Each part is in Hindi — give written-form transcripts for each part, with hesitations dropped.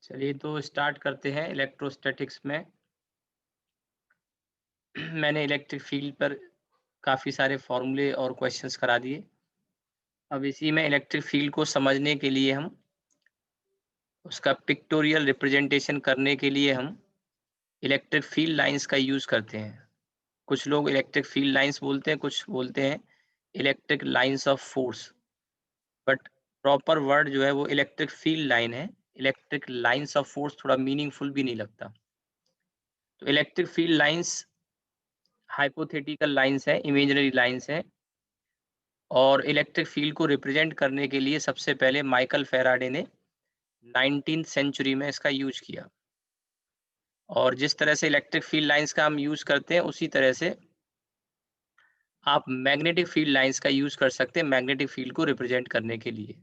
चलिए तो स्टार्ट करते हैं इलेक्ट्रोस्टैटिक्स में। मैंने इलेक्ट्रिक फील्ड पर काफ़ी सारे फॉर्मूले और क्वेश्चंस करा दिए। अब इसी में इलेक्ट्रिक फील्ड को समझने के लिए हम उसका पिक्टोरियल रिप्रेजेंटेशन करने के लिए हम इलेक्ट्रिक फील्ड लाइंस का यूज़ करते हैं। कुछ लोग इलेक्ट्रिक फील्ड लाइंस बोलते हैं, कुछ बोलते हैं electric lines of force, but proper word जो है वो इलेक्ट्रिक फील्ड लाइन है। इलेक्ट्रिक लाइंस ऑफ फोर्स थोड़ा मीनिंगफुल भी नहीं लगता। तो electric field lines hypothetical lines हैं, इमेजिनरी लाइन्स हैं और इलेक्ट्रिक फील्ड को रिप्रेजेंट करने के लिए सबसे पहले माइकल फैराडे ने 19th सेंचुरी में इसका यूज़ किया। और जिस तरह से इलेक्ट्रिक फील्ड लाइन्स का हम यूज़ करते हैं, उसी तरह से आप मैग्नेटिक फील्ड लाइन्स का यूज़ कर सकते हैं मैग्नेटिक फील्ड को रिप्रेजेंट करने के लिए।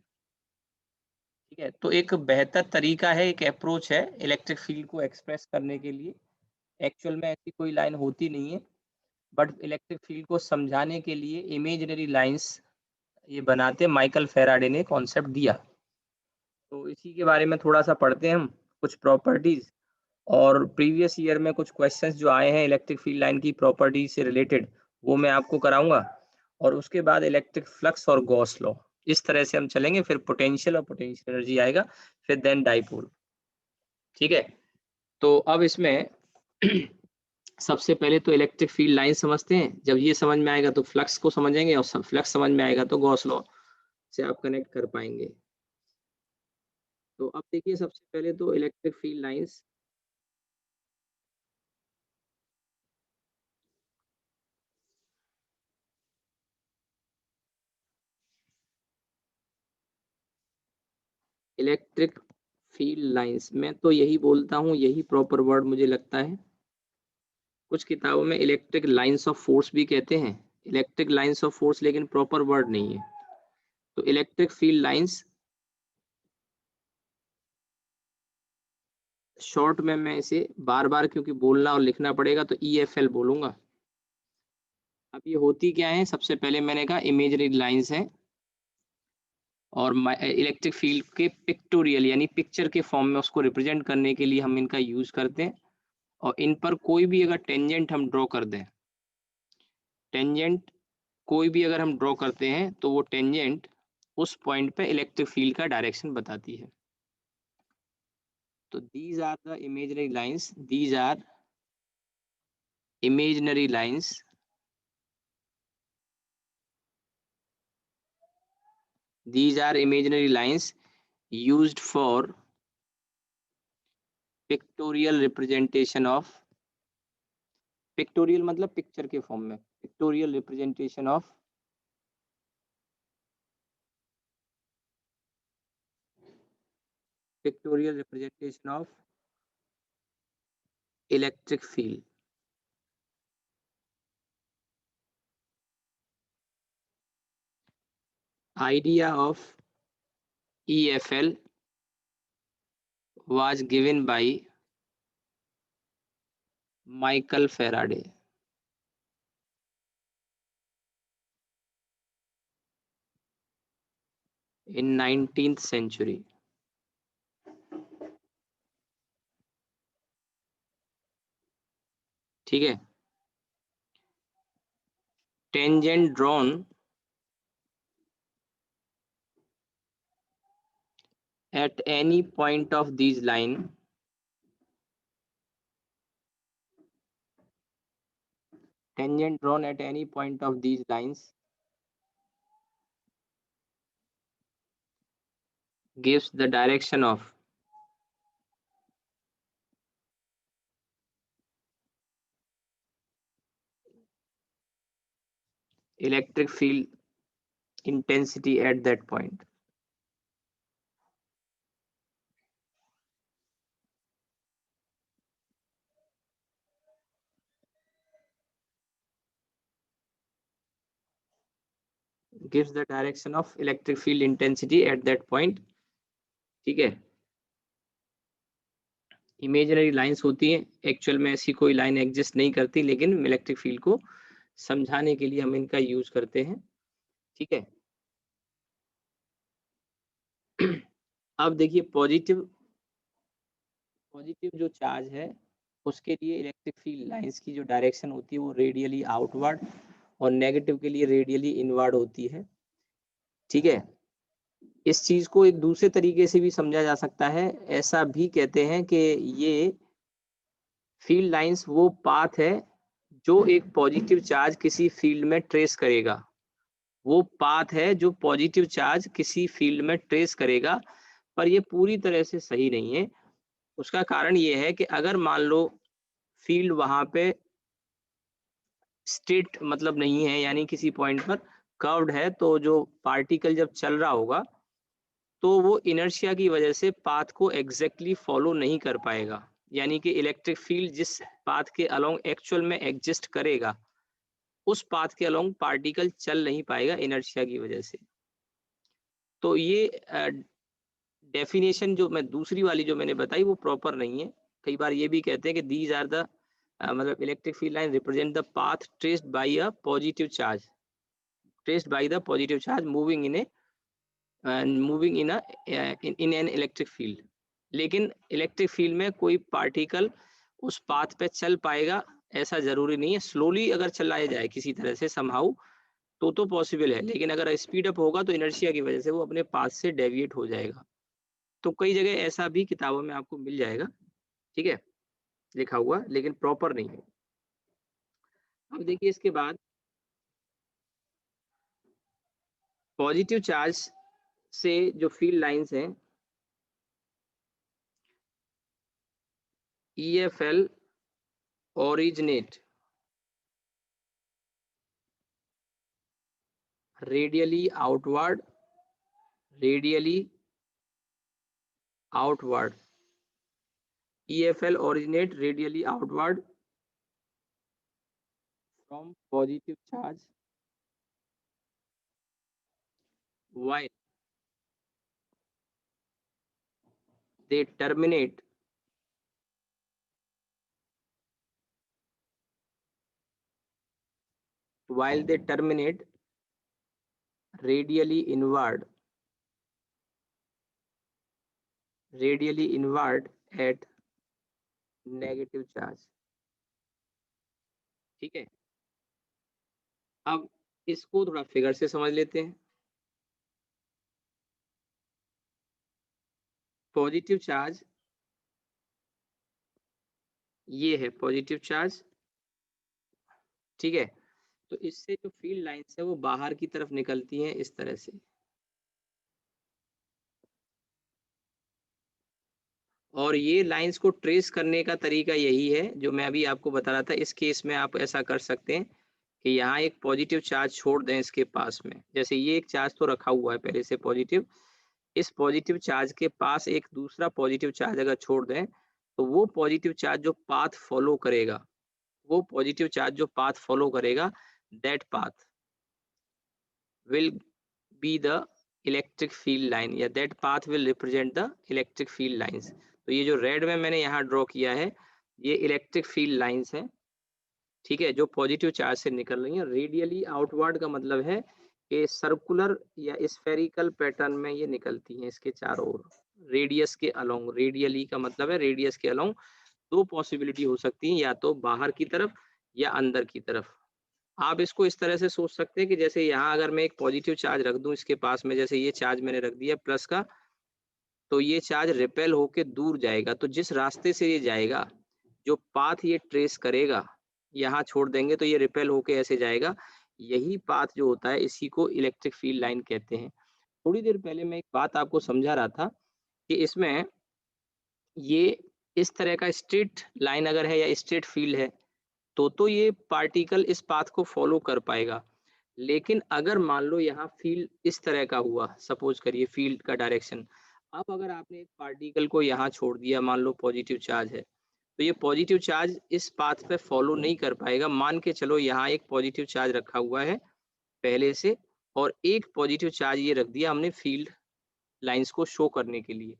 ठीक है? तो एक बेहतर तरीका है, एक अप्रोच है इलेक्ट्रिक फील्ड को एक्सप्रेस करने के लिए। एक्चुअल में ऐसी कोई लाइन होती नहीं है, बट इलेक्ट्रिक फील्ड को समझाने के लिए इमेजिनरी लाइन्स ये बनाते माइकल फैराडे ने कॉन्सेप्ट दिया। तो इसी के बारे में थोड़ा-सा पढ़ते हैं हम, कुछ प्रॉपर्टीज़ और प्रीवियस ईयर में कुछ क्वेश्चंस जो आए हैं इलेक्ट्रिक फील्ड लाइन की प्रॉपर्टीज़ से रिलेटेड, वो मैं आपको कराऊँगा और उसके बाद इलेक्ट्रिक फ्लक्स और गॉस लॉ। इस तरह से हम चलेंगे, फिर पोटेंशियल और पोटेंशियल एनर्जी आएगा, फिर देन डाइपोल। ठीक है? तो अब इसमें सबसे पहले तो इलेक्ट्रिक फील्ड लाइन समझते हैं। जब ये समझ में आएगा तो फ्लक्स को समझेंगे और फ्लक्स समझ में आएगा तो गॉस लॉ से आप कनेक्ट कर पाएँगे। तो अब देखिए सबसे पहले तो electric field lines electric field lines मैं तो यही बोलता हूँ, यही प्रॉपर वर्ड मुझे लगता है। कुछ किताबों में इलेक्ट्रिक लाइन्स ऑफ फोर्स भी कहते हैं, इलेक्ट्रिक लाइन्स ऑफ फोर्स लेकिन प्रॉपर वर्ड नहीं है। तो इलेक्ट्रिक फील्ड लाइन्स शॉर्ट में मैं इसे बार-बार क्योंकि बोलना और लिखना पड़ेगा तो ईएफएल बोलूँगा। अब ये होती क्या है? सबसे पहले मैंने कहा इमेजिनरी लाइन्स हैं और इलेक्ट्रिक फील्ड के पिक्टोरियल यानी पिक्चर के फॉर्म में उसको रिप्रेजेंट करने के लिए हम इनका यूज़ करते हैं और इन पर कोई भी अगर टेंजेंट हम ड्रॉ कर दें, टेंजेंट कोई भी अगर हम ड्रॉ करते हैं तो वो टेंजेंट उस पॉइंट पे इलेक्ट्रिक फील्ड का डायरेक्शन बताती है। तो these are the imaginary lines, these are imaginary lines these are imaginary lines used for pictorial representation of pictorial मतलब पिक्चर के फॉर्म में pictorial representation of pictorial representation of electric field idea of EFL was given by Michael Faraday in 19th century. ठीक है, tangent drawn at any point of these line tangent drawn at any point of these lines gives the direction of electric field intensity at that point. Gives the direction of electric field intensity at that point. ठीक है, इमेजिनरी लाइंस होती हैं, एक्चुअल में ऐसी कोई लाइन एग्जिस्ट नहीं करती, लेकिन इलेक्ट्रिक फील्ड को समझाने के लिए हम इनका यूज करते हैं। ठीक है, अब देखिए पॉजिटिव जो चार्ज है उसके लिए इलेक्ट्रिक फील्ड लाइंस की जो डायरेक्शन होती है वो रेडियली आउटवर्ड और नेगेटिव के लिए रेडियली इनवर्ड होती है। ठीक है, इस चीज को एक दूसरे तरीके से भी समझा जा सकता है। ऐसा भी कहते हैं कि ये फील्ड लाइंस वो पाथ है जो एक पॉजिटिव चार्ज किसी फील्ड में ट्रेस करेगा। वो पाथ है जो पॉजिटिव चार्ज किसी फील्ड में ट्रेस करेगा, पर ये पूरी तरह से सही नहीं है। उसका कारण ये है कि अगर मान लो फील्ड वहां पे स्ट्रेट मतलब नहीं है, यानी किसी पॉइंट पर कर्व्ड है, तो जो पार्टिकल जब चल रहा होगा तो वो इनर्शिया की वजह से पाथ को एग्जैक्टली फॉलो नहीं कर पाएगा। यानी कि इलेक्ट्रिक फील्ड जिस पाथ के अलोंग एक्चुअल में एग्जिस्ट करेगा उस पाथ के अलोंग पार्टिकल चल नहीं पाएगा इनर्शिया की वजह से। तो ये डेफिनेशन जो मैं दूसरी वाली जो मैंने बताई वो प्रॉपर नहीं है। कई बार ये भी कहते हैं कि दीज आर द मतलब electric field line represent the path traced by a positive charge, traced by the positive charge moving in a moving in in an electric field. लेकिन इलेक्ट्रिक फील्ड में कोई पार्टिकल उस पाथ पे चल पाएगा ऐसा जरूरी नहीं है। स्लोली अगर चलाया जाए किसी तरह से समहाउ तो पॉसिबल है, लेकिन अगर स्पीड अप होगा तो इनर्शिया की वजह से वो अपने पाथ से डेविएट हो जाएगा। तो कई जगह ऐसा भी किताबों में आपको मिल जाएगा, ठीक है, लिखा हुआ, लेकिन प्रॉपर नहीं है। अब देखिए इसके बाद पॉजिटिव चार्ज से जो फील्ड लाइंस हैं EFL originate radially outward EFL originate radially outward from positive charge while they terminate radially inward at negative charge. ठीक है, अब इसको थोड़ा फिगर से समझ लेते हैं। पॉजिटिव चार्ज, ये है पॉजिटिव चार्ज, ठीक है। तो इससे जो फील्ड लाइंस है वो बाहर की तरफ निकलती हैं इस तरह से, और ये लाइंस को ट्रेस करने का तरीका यही है जो मैं अभी आपको बता रहा था। इस केस में आप ऐसा कर सकते हैं कि यहाँ एक पॉजिटिव चार्ज छोड़ दें इसके पास में। जैसे ये एक चार्ज तो रखा हुआ है पहले से पॉजिटिव, इस पॉजिटिव चार्ज के पास एक दूसरा पॉजिटिव चार्ज अगर छोड़ दें तो वो पॉजिटिव चार्ज जो पाथ फॉलो करेगा, वो पॉजिटिव चार्ज जो पाथ फॉलो करेगा, that path will be the electric field line, या that path will represent the electric field lines. तो ये जो रेड में मैंने यहाँ ड्रॉ किया है ये इलेक्ट्रिक फील्ड लाइंस है, ठीक है, जो पॉजिटिव चार्ज से निकल रही है। रेडियली आउटवर्ड का मतलब है कि सर्कुलर या स्फेरिकल पैटर्न में ये निकलती हैं इसके चारों ओर, रेडियस के अलोंग। रेडियली का मतलब है रेडियस के अलोंग। दो पॉसिबिलिटी हो सकती है, या तो बाहर की तरफ या अंदर की तरफ। आप इसको इस तरह से सोच सकते हैं कि जैसे यहाँ अगर मैं एक पॉजिटिव चार्ज रख दूं इसके पास में, जैसे ये चार्ज मैंने रख दिया प्लस का, तो ये चार्ज रिपेल होके दूर जाएगा। तो जिस रास्ते से ये जाएगा, जो पाथ ये ट्रेस करेगा, यहाँ छोड़ देंगे तो ये रिपेल होके ऐसे जाएगा। यही पाथ जो होता है इसी को इलेक्ट्रिक फील्ड लाइन कहते हैं। थोड़ी देर पहले मैं एक बात आपको समझा रहा था कि इसमें ये इस तरह का स्ट्रेट लाइन अगर है या स्ट्रेट फील्ड है तो ये पार्टिकल इस पाथ को फॉलो कर पाएगा। लेकिन अगर मान लो यहाँ फील्ड इस तरह का हुआ, सपोज करिए फील्ड का डायरेक्शन, अब अगर आपने एक पार्टिकल को यहाँ छोड़ दिया, मान लो पॉजिटिव चार्ज है, तो ये पॉजिटिव चार्ज इस पाथ पे फॉलो नहीं कर पाएगा। मान के चलो यहाँ एक पॉजिटिव चार्ज रखा हुआ है पहले से, और एक पॉजिटिव चार्ज ये रख दिया हमने फील्ड लाइंस को शो करने के लिए।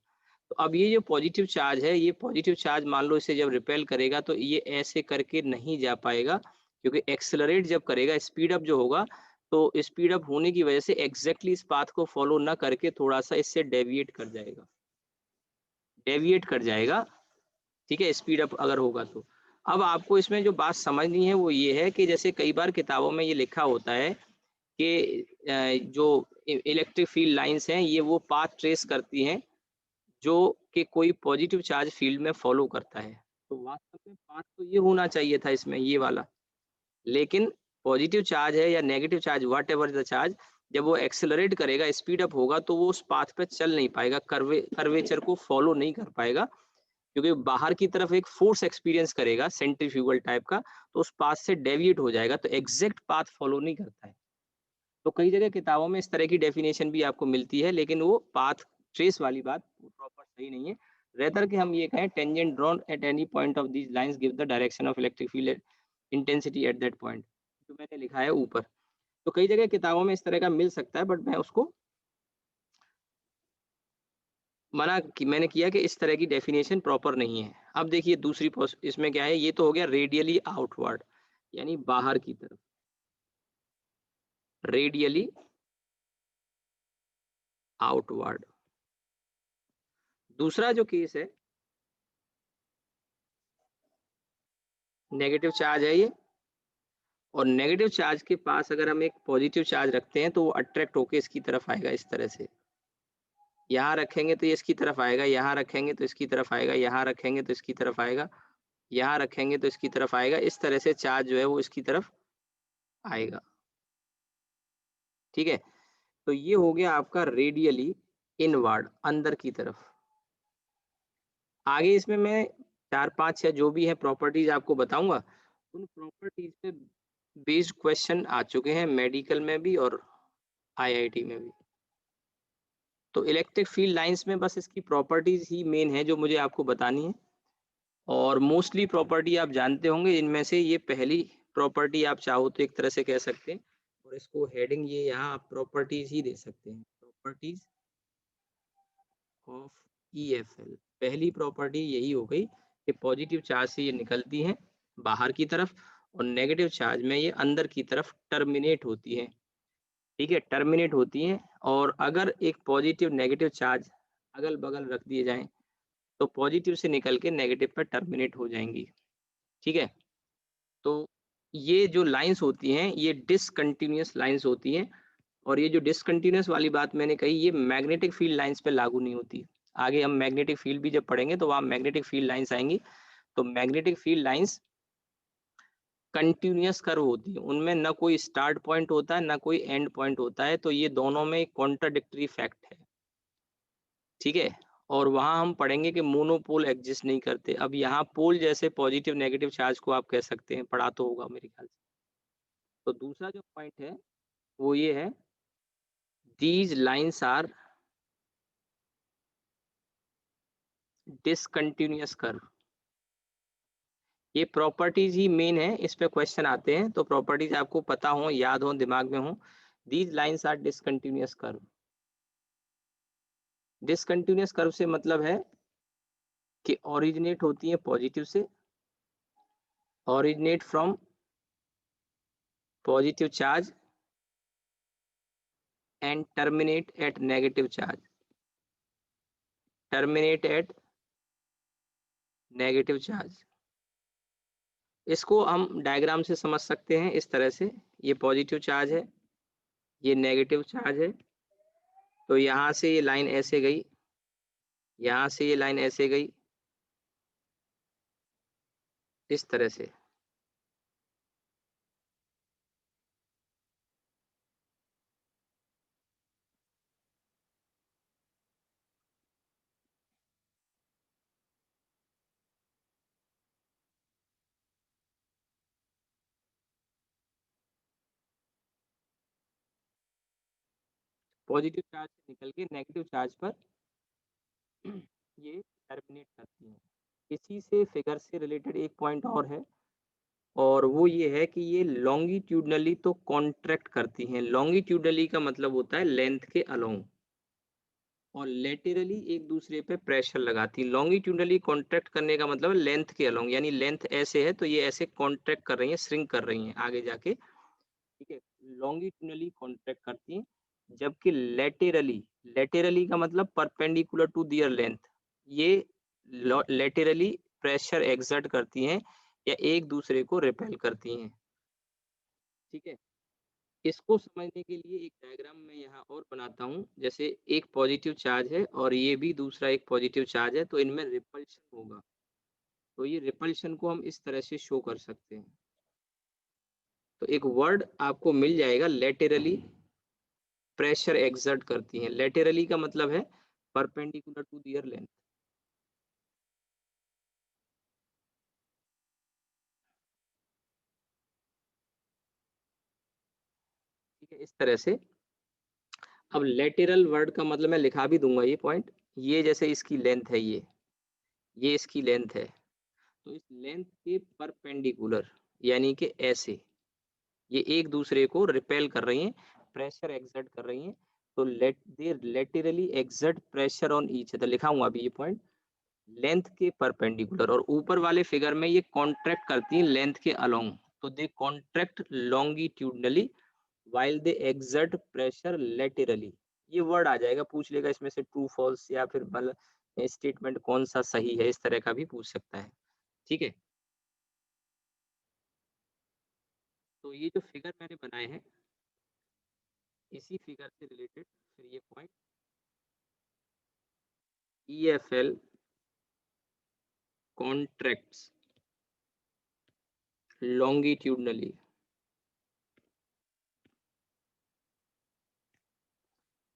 तो अब ये जो पॉजिटिव चार्ज है, ये पॉजिटिव चार्ज मान लो इसे जब रिपेल करेगा तो ये ऐसे करके नहीं जा पाएगा, क्योंकि एक्सेलरेट जब करेगा, स्पीड अप जो होगा, तो स्पीड अप होने की वजह से एग्जैक्टली इस पाथ को फॉलो ना करके थोड़ा सा इससे डेविएट कर जाएगा, डेविएट कर जाएगा। ठीक है, स्पीड अप अगर होगा तो। अब आपको इसमें जो बात समझनी है वो ये है कि जैसे कई बार किताबों में ये लिखा होता है कि जो इलेक्ट्रिक फील्ड लाइंस हैं ये वो पाथ ट्रेस करती हैं जो कि कोई पॉजिटिव चार्ज फील्ड में फॉलो करता है। तो वास्तव में पाथ तो ये होना चाहिए था इसमें, ये वाला। लेकिन पॉजिटिव चार्ज है या negative charge, whatever the charge, जब वो एक्सेलरेट करेगा, स्पीड अप होगा, तो वो उस पाथ पे चल नहीं पाएगा, कर्वेचर को फॉलो नहीं कर पाएगा, क्योंकि बाहर की तरफ एक फोर्स एक्सपीरियंस करेगा सेंट्रीफ्यूगल टाइप का, तो उस पाथ से डेविएट हो जाएगा, तो एग्जैक्ट पाथ फॉलो नहीं करता है। तो कई जगह किताबों में इस तरह की डेफिनेशन भी आपको मिलती है, लेकिन वो पाथ ट्रेस वाली बात प्रॉपर सही नहीं है। रेदर कि हम ये कहें tangent drawn at any point of these lines give the direction of electric field intensity at that point, जो मैंने लिखा है ऊपर। तो कई जगह किताबों में इस तरह का मिल सकता है, बट मैं उसको मैंने किया कि इस तरह की डेफिनेशन प्रॉपर नहीं है। अब देखिए दूसरी इसमें क्या है, ये तो हो गया रेडियली आउटवर्ड, यानी बाहर की तरफ, रेडियली आउटवर्ड। दूसरा जो केस है, नेगेटिव चार्ज है ये, और नेगेटिव चार्ज के पास अगर हम एक पॉजिटिव चार्ज रखते हैं तो वो अट्रैक्ट होके इसकी तरफ आएगा, इस तरह से। यहाँ रखेंगे तो ये इसकी तरफ आएगा, यहाँ रखेंगे तो इसकी तरफ आएगा, यहाँ रखेंगे तो इसकी तरफ आएगा, यहाँ रखेंगे तो इसकी तरफ आएगा। इस तरह से चार्ज जो है वो इसकी तरफ आएगा, ठीक है। तो ये हो गया आपका रेडियली इनवर्ड, अंदर की तरफ। आगे इसमें मैं 4-5 या जो भी है प्रॉपर्टीज आपको बताऊंगा। उन प्रॉपर्टीज पे बेस्ड क्वेश्चन आ चुके हैं मेडिकल में भी और आईआईटी में भी। तो इलेक्ट्रिक फील्ड लाइंस में बस इसकी प्रॉपर्टीज ही मेन है जो मुझे आपको बतानी है, और मोस्टली प्रॉपर्टी आप जानते होंगे। इनमें से ये पहली प्रॉपर्टी आप चाहो तो एक तरह से कह सकते हैं, और इसको हेडिंग ये यहाँ आप प्रॉपर्टीज ही दे सकते हैं, प्रॉपर्टीज ऑफ ईएफएल। पहली प्रॉपर्टी यही हो गई कि पॉजिटिव चार्ज से ये निकलती हैं बाहर की तरफ, और नेगेटिव चार्ज में ये अंदर की तरफ टर्मिनेट होती हैं, ठीक है, टर्मिनेट होती हैं। और अगर एक पॉजिटिव नेगेटिव चार्ज अगल बगल रख दिए जाएं तो पॉजिटिव से निकल के नेगेटिव पर टर्मिनेट हो जाएंगी, ठीक है। तो ये जो लाइंस होती हैं ये डिसकंटिन्यूअस लाइंस होती हैं, और ये जो डिसकंटिन्यूअस वाली बात मैंने कही ये मैग्नेटिक फील्ड लाइंस पे लागू नहीं होती। आगे हम मैग्नेटिक फील्ड भी जब पढ़ेंगे तो वहां मैग्नेटिक फील्ड लाइंस आएंगी। तो magnetic field lines continuous curve होती है, उनमें ना कोई स्टार्ट पॉइंट होता है ना कोई एंड पॉइंट होता है, तो ये दोनों में कॉन्ट्राडिक्टरी फैक्ट है, ठीक है। और वहां हम पढ़ेंगे कि मोनोपोल एग्जिस्ट नहीं करते। अब यहाँ पोल जैसे पॉजिटिव नेगेटिव चार्ज को आप कह सकते हैं, पढ़ा तो होगा मेरे ख्याल से। तो दूसरा जो पॉइंट है वो ये है, these lines are discontinuous curve. ये प्रॉपर्टीज ही मेन है, इस पे क्वेश्चन आते हैं, तो प्रॉपर्टीज आपको पता हो, याद हो, दिमाग में हो। These lines are discontinuous curve. Discontinuous curve से मतलब है कि ओरिजिनेट होती है पॉजिटिव से, originate from positive charge and terminate at negative charge, terminate at negative charge. इसको हम डायग्राम से समझ सकते हैं इस तरह से, ये पॉजिटिव चार्ज है, ये नेगेटिव चार्ज है, तो यहाँ से ये लाइन ऐसे गई, यहाँ से ये लाइन ऐसे गई, इस तरह से। पॉजिटिव चार्ज से निकल के नेगेटिव चार्ज पर ये टर्मिनेट करती है। इसी से फिगर से रिलेटेड एक पॉइंट और है, और वो ये है कि ये लॉन्गिट्यूडनली तो कॉन्ट्रैक्ट करती हैं। लॉन्गिट्यूडनली का मतलब होता है लेंथ के अलोंग, और लेटरली एक दूसरे पे प्रेशर लगाती है। लॉन्गिट्यूडनली कॉन्ट्रैक्ट करने का मतलब है लेंथ के अलोंग, यानी लेंथ ऐसे है तो ये ऐसे कॉन्ट्रैक्ट कर रही है, श्रिंक कर रही हैं आगे जाके, ठीक है। लॉन्गिट्यूडनली कॉन्ट्रैक्ट करती हैं, जबकि लेटरली, लेटरली का मतलब परपेंडिकुलर टू दियर लेंथ, ये लेटरली प्रेशर एक्सर्ट करती हैं या एक दूसरे को रिपेल करती हैं। ठीक है, इसको समझने के लिए एक डायग्राम मैं यहाँ और बनाता हूँ। जैसे एक पॉजिटिव चार्ज है और ये भी दूसरा एक पॉजिटिव चार्ज है, तो इनमें रिपल्शन होगा। तो ये रिपल्शन को हम इस तरह से शो कर सकते हैं। तो एक वर्ड आपको मिल जाएगा, लेटरली प्रेशर एक्सर्ट करती हैं। लेटरली का मतलब है परपेंडिकुलर टू देयर लेंथ। ठीक है, इस तरह से। अब लेटरल वर्ड का मतलब मैं लिखा भी दूंगा ये पॉइंट। ये जैसे इसकी लेंथ है, ये इसकी लेंथ है, तो इस लेंथ के परपेंडिकुलर यानी कि ऐसे ये एक दूसरे को रिपेल कर रही हैं, प्रेशर एक्सर्ट कर रही हैं। तो let they laterally exert pressure on each other, लिखा हूं अभी ये पॉइंट, लेंथ के परपेंडिकुलर। और ऊपर वाले फिगर में ये कॉन्ट्रैक्ट करती हैं लेंथ के अलोंग, तो they contract longitudinally while they exert pressure laterally. ये वर्ड आ जाएगा, पूछ लेगा इसमें से ट्रू फॉल्स या फिर मतलब स्टेटमेंट कौन सा सही है, इस तरह का भी पूछ सकता है। ठीक है, तो ये जो फिगर मैंने बनाए हैं इसी फिगर से रिलेटेड फिर ये point EFL contracts longitudinally.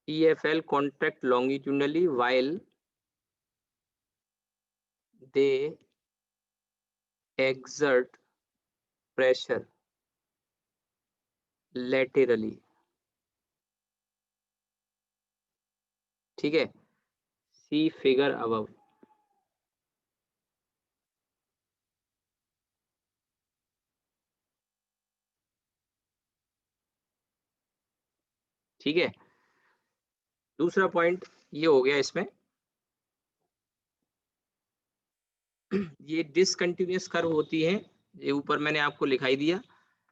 EFL contract longitudinally while they exert pressure laterally. ठीक है, सी फिगर above. ठीक है, दूसरा पॉइंट ये हो गया इसमें। ये डिसकंटिन्यूअस कर्व होती है, ये ऊपर मैंने आपको लिखाई दिया।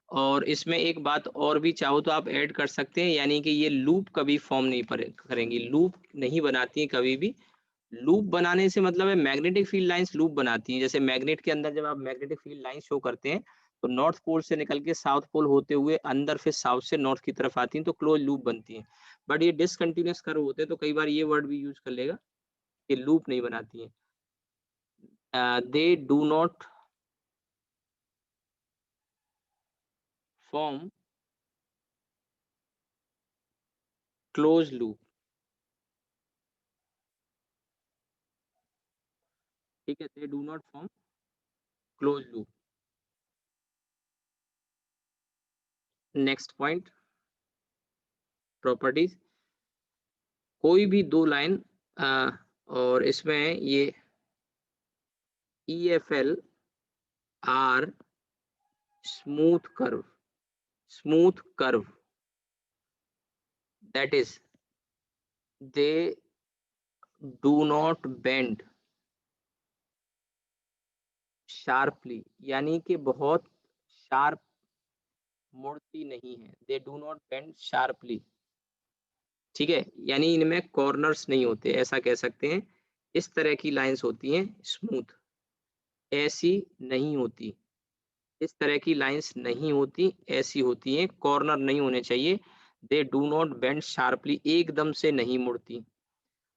और इसमें एक बात और भी चाहो तो आप ऐड कर सकते हैं, यानी कि ये लूप कभी फॉर्म नहीं करेंगी, लूप नहीं बनाती है कभी भी। लूप बनाने से मतलब है मैग्नेटिक फील्ड लाइंस लूप बनाती हैं। जैसे मैग्नेट के अंदर जब आप मैग्नेटिक फील्ड लाइन शो करते हैं तो नॉर्थ पोल से निकल के साउथ पोल होते हुए अंदर फिर साउथ से नॉर्थ की तरफ आती हैं, तो क्लोज लूप बनती हैं। बट ये डिसकंटिन्यूअस कर्व होते हैं तो कई बार ये वर्ड भी यूज कर लेगा कि लूप नहीं बनाती हैं। They do not form close loop. ठीक है, they do not form close loop. Next point, properties. कोई भी दो लाइन और इसमें ये EFL are smooth curve, smooth curve, that is they do not bend sharply, यानी कि बहुत शार्प मुड़ती नहीं है, they do not bend sharply। ठीक है, यानी इनमें कॉर्नर्स नहीं होते, ऐसा कह सकते हैं। इस तरह की लाइंस होती हैं स्मूथ, ऐसी नहीं होती। इस तरह की लाइंस नहीं होती, ऐसी होती हैं, कॉर्नर नहीं होने चाहिए। दे डू नॉट बेंड शार्पली, एकदम से नहीं मुड़ती।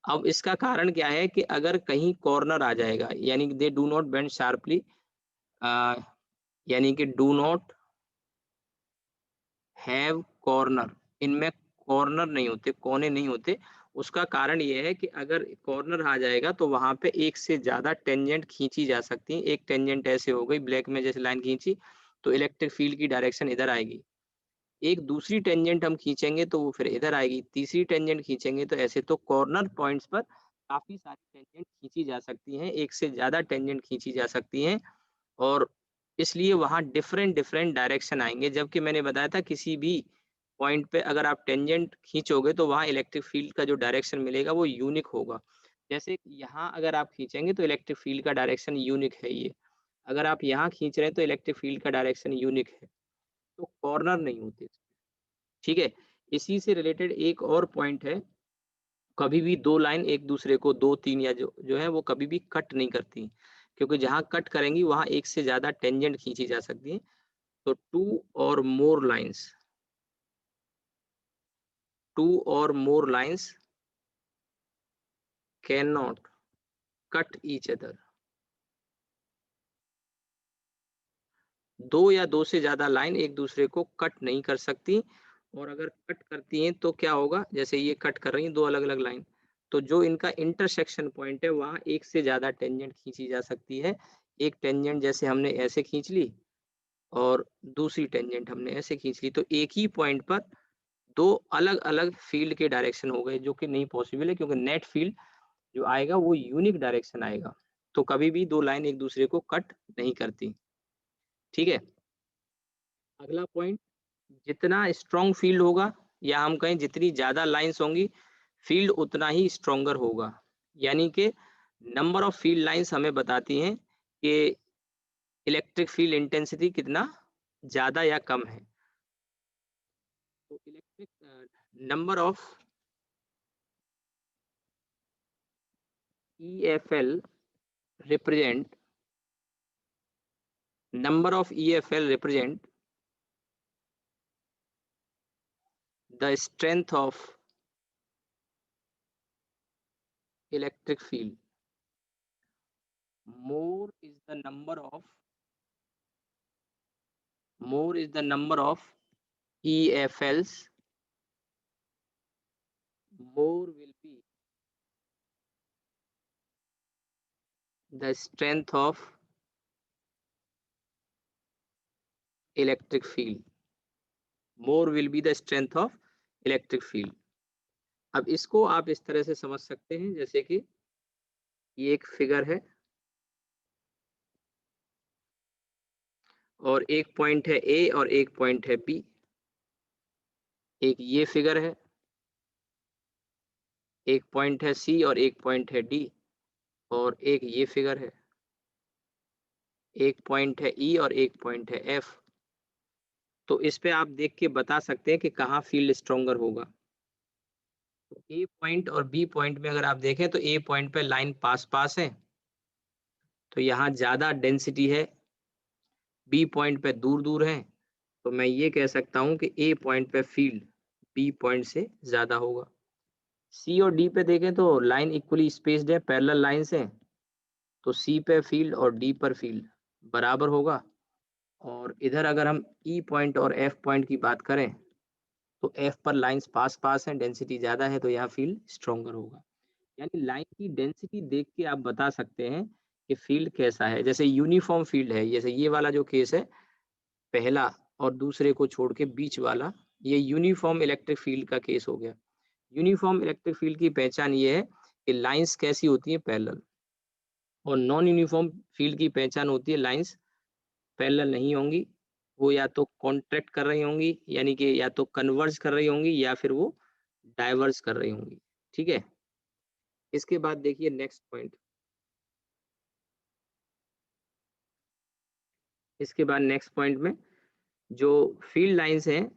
अब इसका कारण क्या है कि अगर कहीं कॉर्नर आ जाएगा, यानी कि दे डू नॉट बेंड शार्पली, यानी कि डू नॉट हैव कॉर्नर, इनमें कॉर्नर नहीं होते, कोने नहीं होते। उसका कारण ये है कि अगर कॉर्नर आ जाएगा तो वहां पे एक से ज्यादा टेंजेंट खींची जा सकती है। एक टेंजेंट ऐसे हो गई ब्लैक में जैसे लाइन खींची तो इलेक्ट्रिक फील्ड की डायरेक्शन इधर आएगी। एक दूसरी टेंजेंट हम खींचेंगे तो वो फिर इधर आएगी, तीसरी टेंजेंट खींचेंगे तो ऐसे। तो कॉर्नर पॉइंट्स पर काफी सारी टेंजेंट खींची जा सकती हैं, एक से ज्यादा टेंजेंट खींची जा सकती हैं। और इसलिए वहां डिफरेंट डिफरेंट डायरेक्शन आएंगे। जबकि मैंने बताया था किसी भी पॉइंट पे अगर आप टेंजेंट खींचोगे तो वहां इलेक्ट्रिक फील्ड का जो डायरेक्शन मिलेगा वो यूनिक होगा। जैसे यहाँ अगर आप खींचेंगे तो इलेक्ट्रिक फील्ड का डायरेक्शन यूनिक है ये, अगर आप यहाँ खींच रहे हैं तो इलेक्ट्रिक फील्ड का डायरेक्शन यूनिक है। तो कॉर्नर नहीं होते। ठीक है, इसी से रिलेटेड एक और पॉइंट है, कभी भी दो लाइन एक दूसरे को, दो तीन या जो जो है वो कभी भी कट नहीं करती। क्योंकि जहां कट करेंगी वहां एक से ज्यादा टेंजेंट खींची जा सकती है। तो टू और more lines can not cut each other. दो या दो से ज्यादा लाइन एक दूसरे को कट नहीं कर सकती, और अगर कट करती हैं तो क्या होगा, जैसे ये कट कर रही हैं दो अलग अलग लाइन, तो जो इनका इंटरसेक्शन पॉइंट है वहां एक से ज्यादा टेंजेंट खींची जा सकती है। एक टेंजेंट जैसे हमने ऐसे खींच ली और दूसरी टेंजेंट हमने ऐसे खींच ली, तो एक ही पॉइंट पर दो अलग अलग फील्ड के डायरेक्शन हो गए, जो कि नहीं पॉसिबल है, क्योंकि नेट फील्ड जो आएगा वो यूनिक डायरेक्शन आएगा। तो कभी भी दो लाइन एक दूसरे को कट नहीं करती। ठीक है। अगला पॉइंट, जितना स्ट्रॉन्ग फील्ड होगा, या हम कहें जितनी ज्यादा लाइंस होंगी, फील्ड उतना ही स्ट्रॉन्गर होगा। यानी कि नंबर ऑफ फील्ड लाइंस हमें बताती हैं कि इलेक्ट्रिक फील्ड इंटेंसिटी कितना ज्यादा या कम है। तो electric number of EFL represent number of EFL represent the strength of electric field. More is the number of EFLs, more will be the strength of electric field. More will be the strength of electric field. अब इसको आप इस तरह से समझ सकते हैं, जैसे कि ये एक फिगर है और एक पॉइंट है ए और एक पॉइंट है बी। एक ये फिगर है, एक पॉइंट है सी और एक पॉइंट है डी, और एक ये फिगर है, एक पॉइंट है ई और एक पॉइंट है एफ। तो इस पे आप देख के बता सकते हैं कि कहाँ फील्ड स्ट्रॉन्गर होगा। तो ए पॉइंट और बी पॉइंट में अगर आप देखें तो ए पॉइंट पे लाइन पास पास है, तो यहाँ ज्यादा डेंसिटी है। बी पॉइंट पे दूर दूर है, तो मैं ये कह सकता हूँ कि ए पॉइंट पे फील्ड बी पॉइंट से ज्यादा होगा। सी और डी पे देखें तो लाइन इक्वली स्पेस्ड है, पैरेलल लाइंस हैं, तो सी पे फील्ड और डी पर फील्ड बराबर होगा। और इधर अगर हम ई पॉइंट और एफ पॉइंट की बात करें तो एफ पर लाइंस पास पास हैं, डेंसिटी ज्यादा है, तो यहाँ फील्ड स्ट्रॉन्गर होगा। यानी लाइन की डेंसिटी देख के आप बता सकते हैं कि फील्ड कैसा है। जैसे यूनिफॉर्म फील्ड है, जैसे ये वाला जो केस है पहला, और दूसरे को छोड़ के बीच वाला, ये यूनिफॉर्म इलेक्ट्रिक फील्ड का केस हो गया। यूनिफॉर्म इलेक्ट्रिक फील्ड की पहचान ये है कि लाइंस कैसी होती है, पैरेलल। और नॉन यूनिफॉर्म फील्ड की पहचान होती है लाइंस पैरेलल नहीं होंगी, वो या तो कॉन्ट्रैक्ट कर रही होंगी, यानी कि या तो कन्वर्ज कर रही होंगी या फिर वो डाइवर्ज कर रही होंगी। ठीक है। इसके बाद देखिए नेक्स्ट पॉइंट। इसके बाद नेक्स्ट पॉइंट में जो फील्ड लाइंस हैं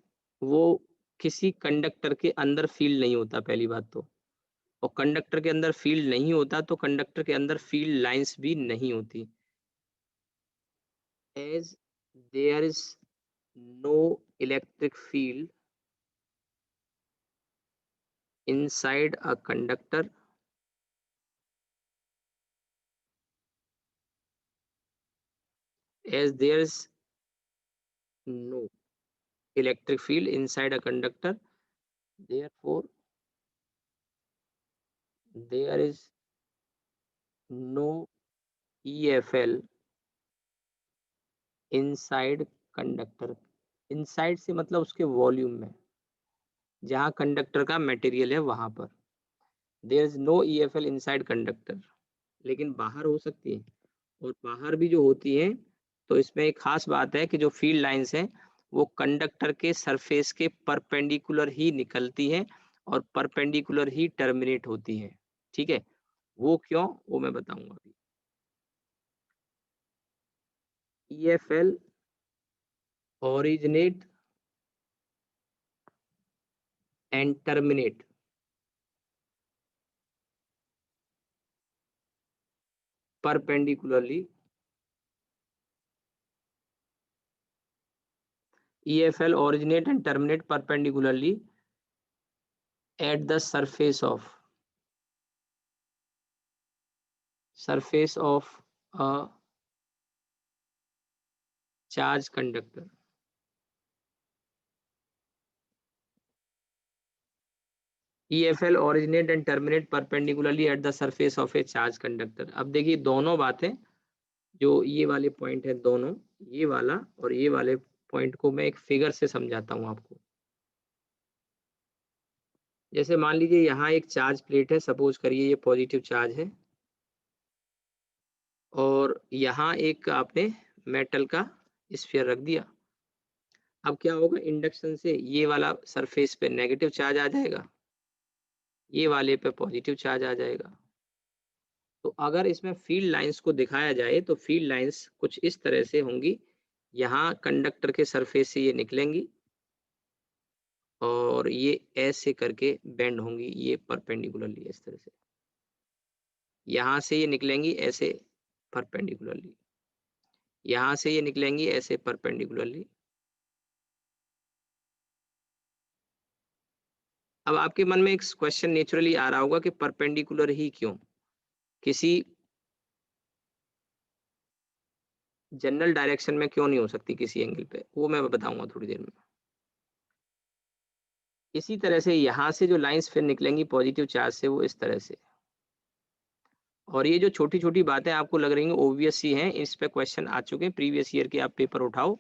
वो किसी कंडक्टर के अंदर फील्ड नहीं होता, पहली बात तो। और कंडक्टर के अंदर फील्ड नहीं होता तो कंडक्टर के अंदर फील्ड लाइंस भी नहीं होती। As there is no electric field inside a conductor, as there is no electric field inside a conductor, therefore there is no EFL inside conductor. Inside से मतलब उसके वॉल्यूम में, जहां कंडक्टर का मटेरियल है वहां पर। There is no EFL inside conductor. लेकिन बाहर हो सकती है, और बाहर भी जो होती है, तो इसमें एक खास बात है कि जो फील्ड लाइंस हैं वो कंडक्टर के सरफेस के परपेंडिकुलर ही निकलती हैं और परपेंडिकुलर ही टर्मिनेट होती हैं। ठीक है। वो क्यों, वो मैं बताऊंगा अभी। EFL originate and terminate perpendicularly, EFL originate and terminate perpendicularly at the surface of a charged conductor. EFL originate and terminate perpendicularly at the surface of a charged conductor. अब देखिए दोनों बातें, जो ये वाले पॉइंट है दोनों, ये वाला और ये वाले पॉइंट को मैं एक फिगर से समझाता हूं आपको। जैसे मान लीजिए यहाँ एक चार्ज प्लेट है, सपोज करिए ये पॉजिटिव चार्ज है, और यहाँ एक आपने मेटल का स्फीयर रख दिया। अब क्या होगा, इंडक्शन से ये वाला सरफेस पे नेगेटिव चार्ज आ जाएगा, ये वाले पे पॉजिटिव चार्ज आ जाएगा। तो अगर इसमें फील्ड लाइंस को दिखाया जाए तो फील्ड लाइंस कुछ इस तरह से होंगी, यहाँ कंडक्टर के सरफेस से ये निकलेंगी और ये ऐसे करके बेंड होंगी, ये परपेंडिकुलरली इस तरह से, यहाँ से ये निकलेंगी ऐसे परपेंडिकुलरली, यहाँ से ये निकलेंगी ऐसे परपेंडिकुलरली। अब आपके मन में एक क्वेश्चन नेचुरली आ रहा होगा कि परपेंडिकुलर ही क्यों, किसी जनरल डायरेक्शन में क्यों नहीं हो सकती किसी एंगल पे, वो मैं बताऊंगा थोड़ी देर में। इसी तरह से यहाँ से जो लाइंस फिर निकलेंगी पॉजिटिव चार्ज से, वो इस तरह से। और ये जो छोटी छोटी बातें आपको लग रही हैं ओबियस ही हैं, इस पे क्वेश्चन आ चुके हैं प्रीवियस ईयर के, आप पेपर उठाओ,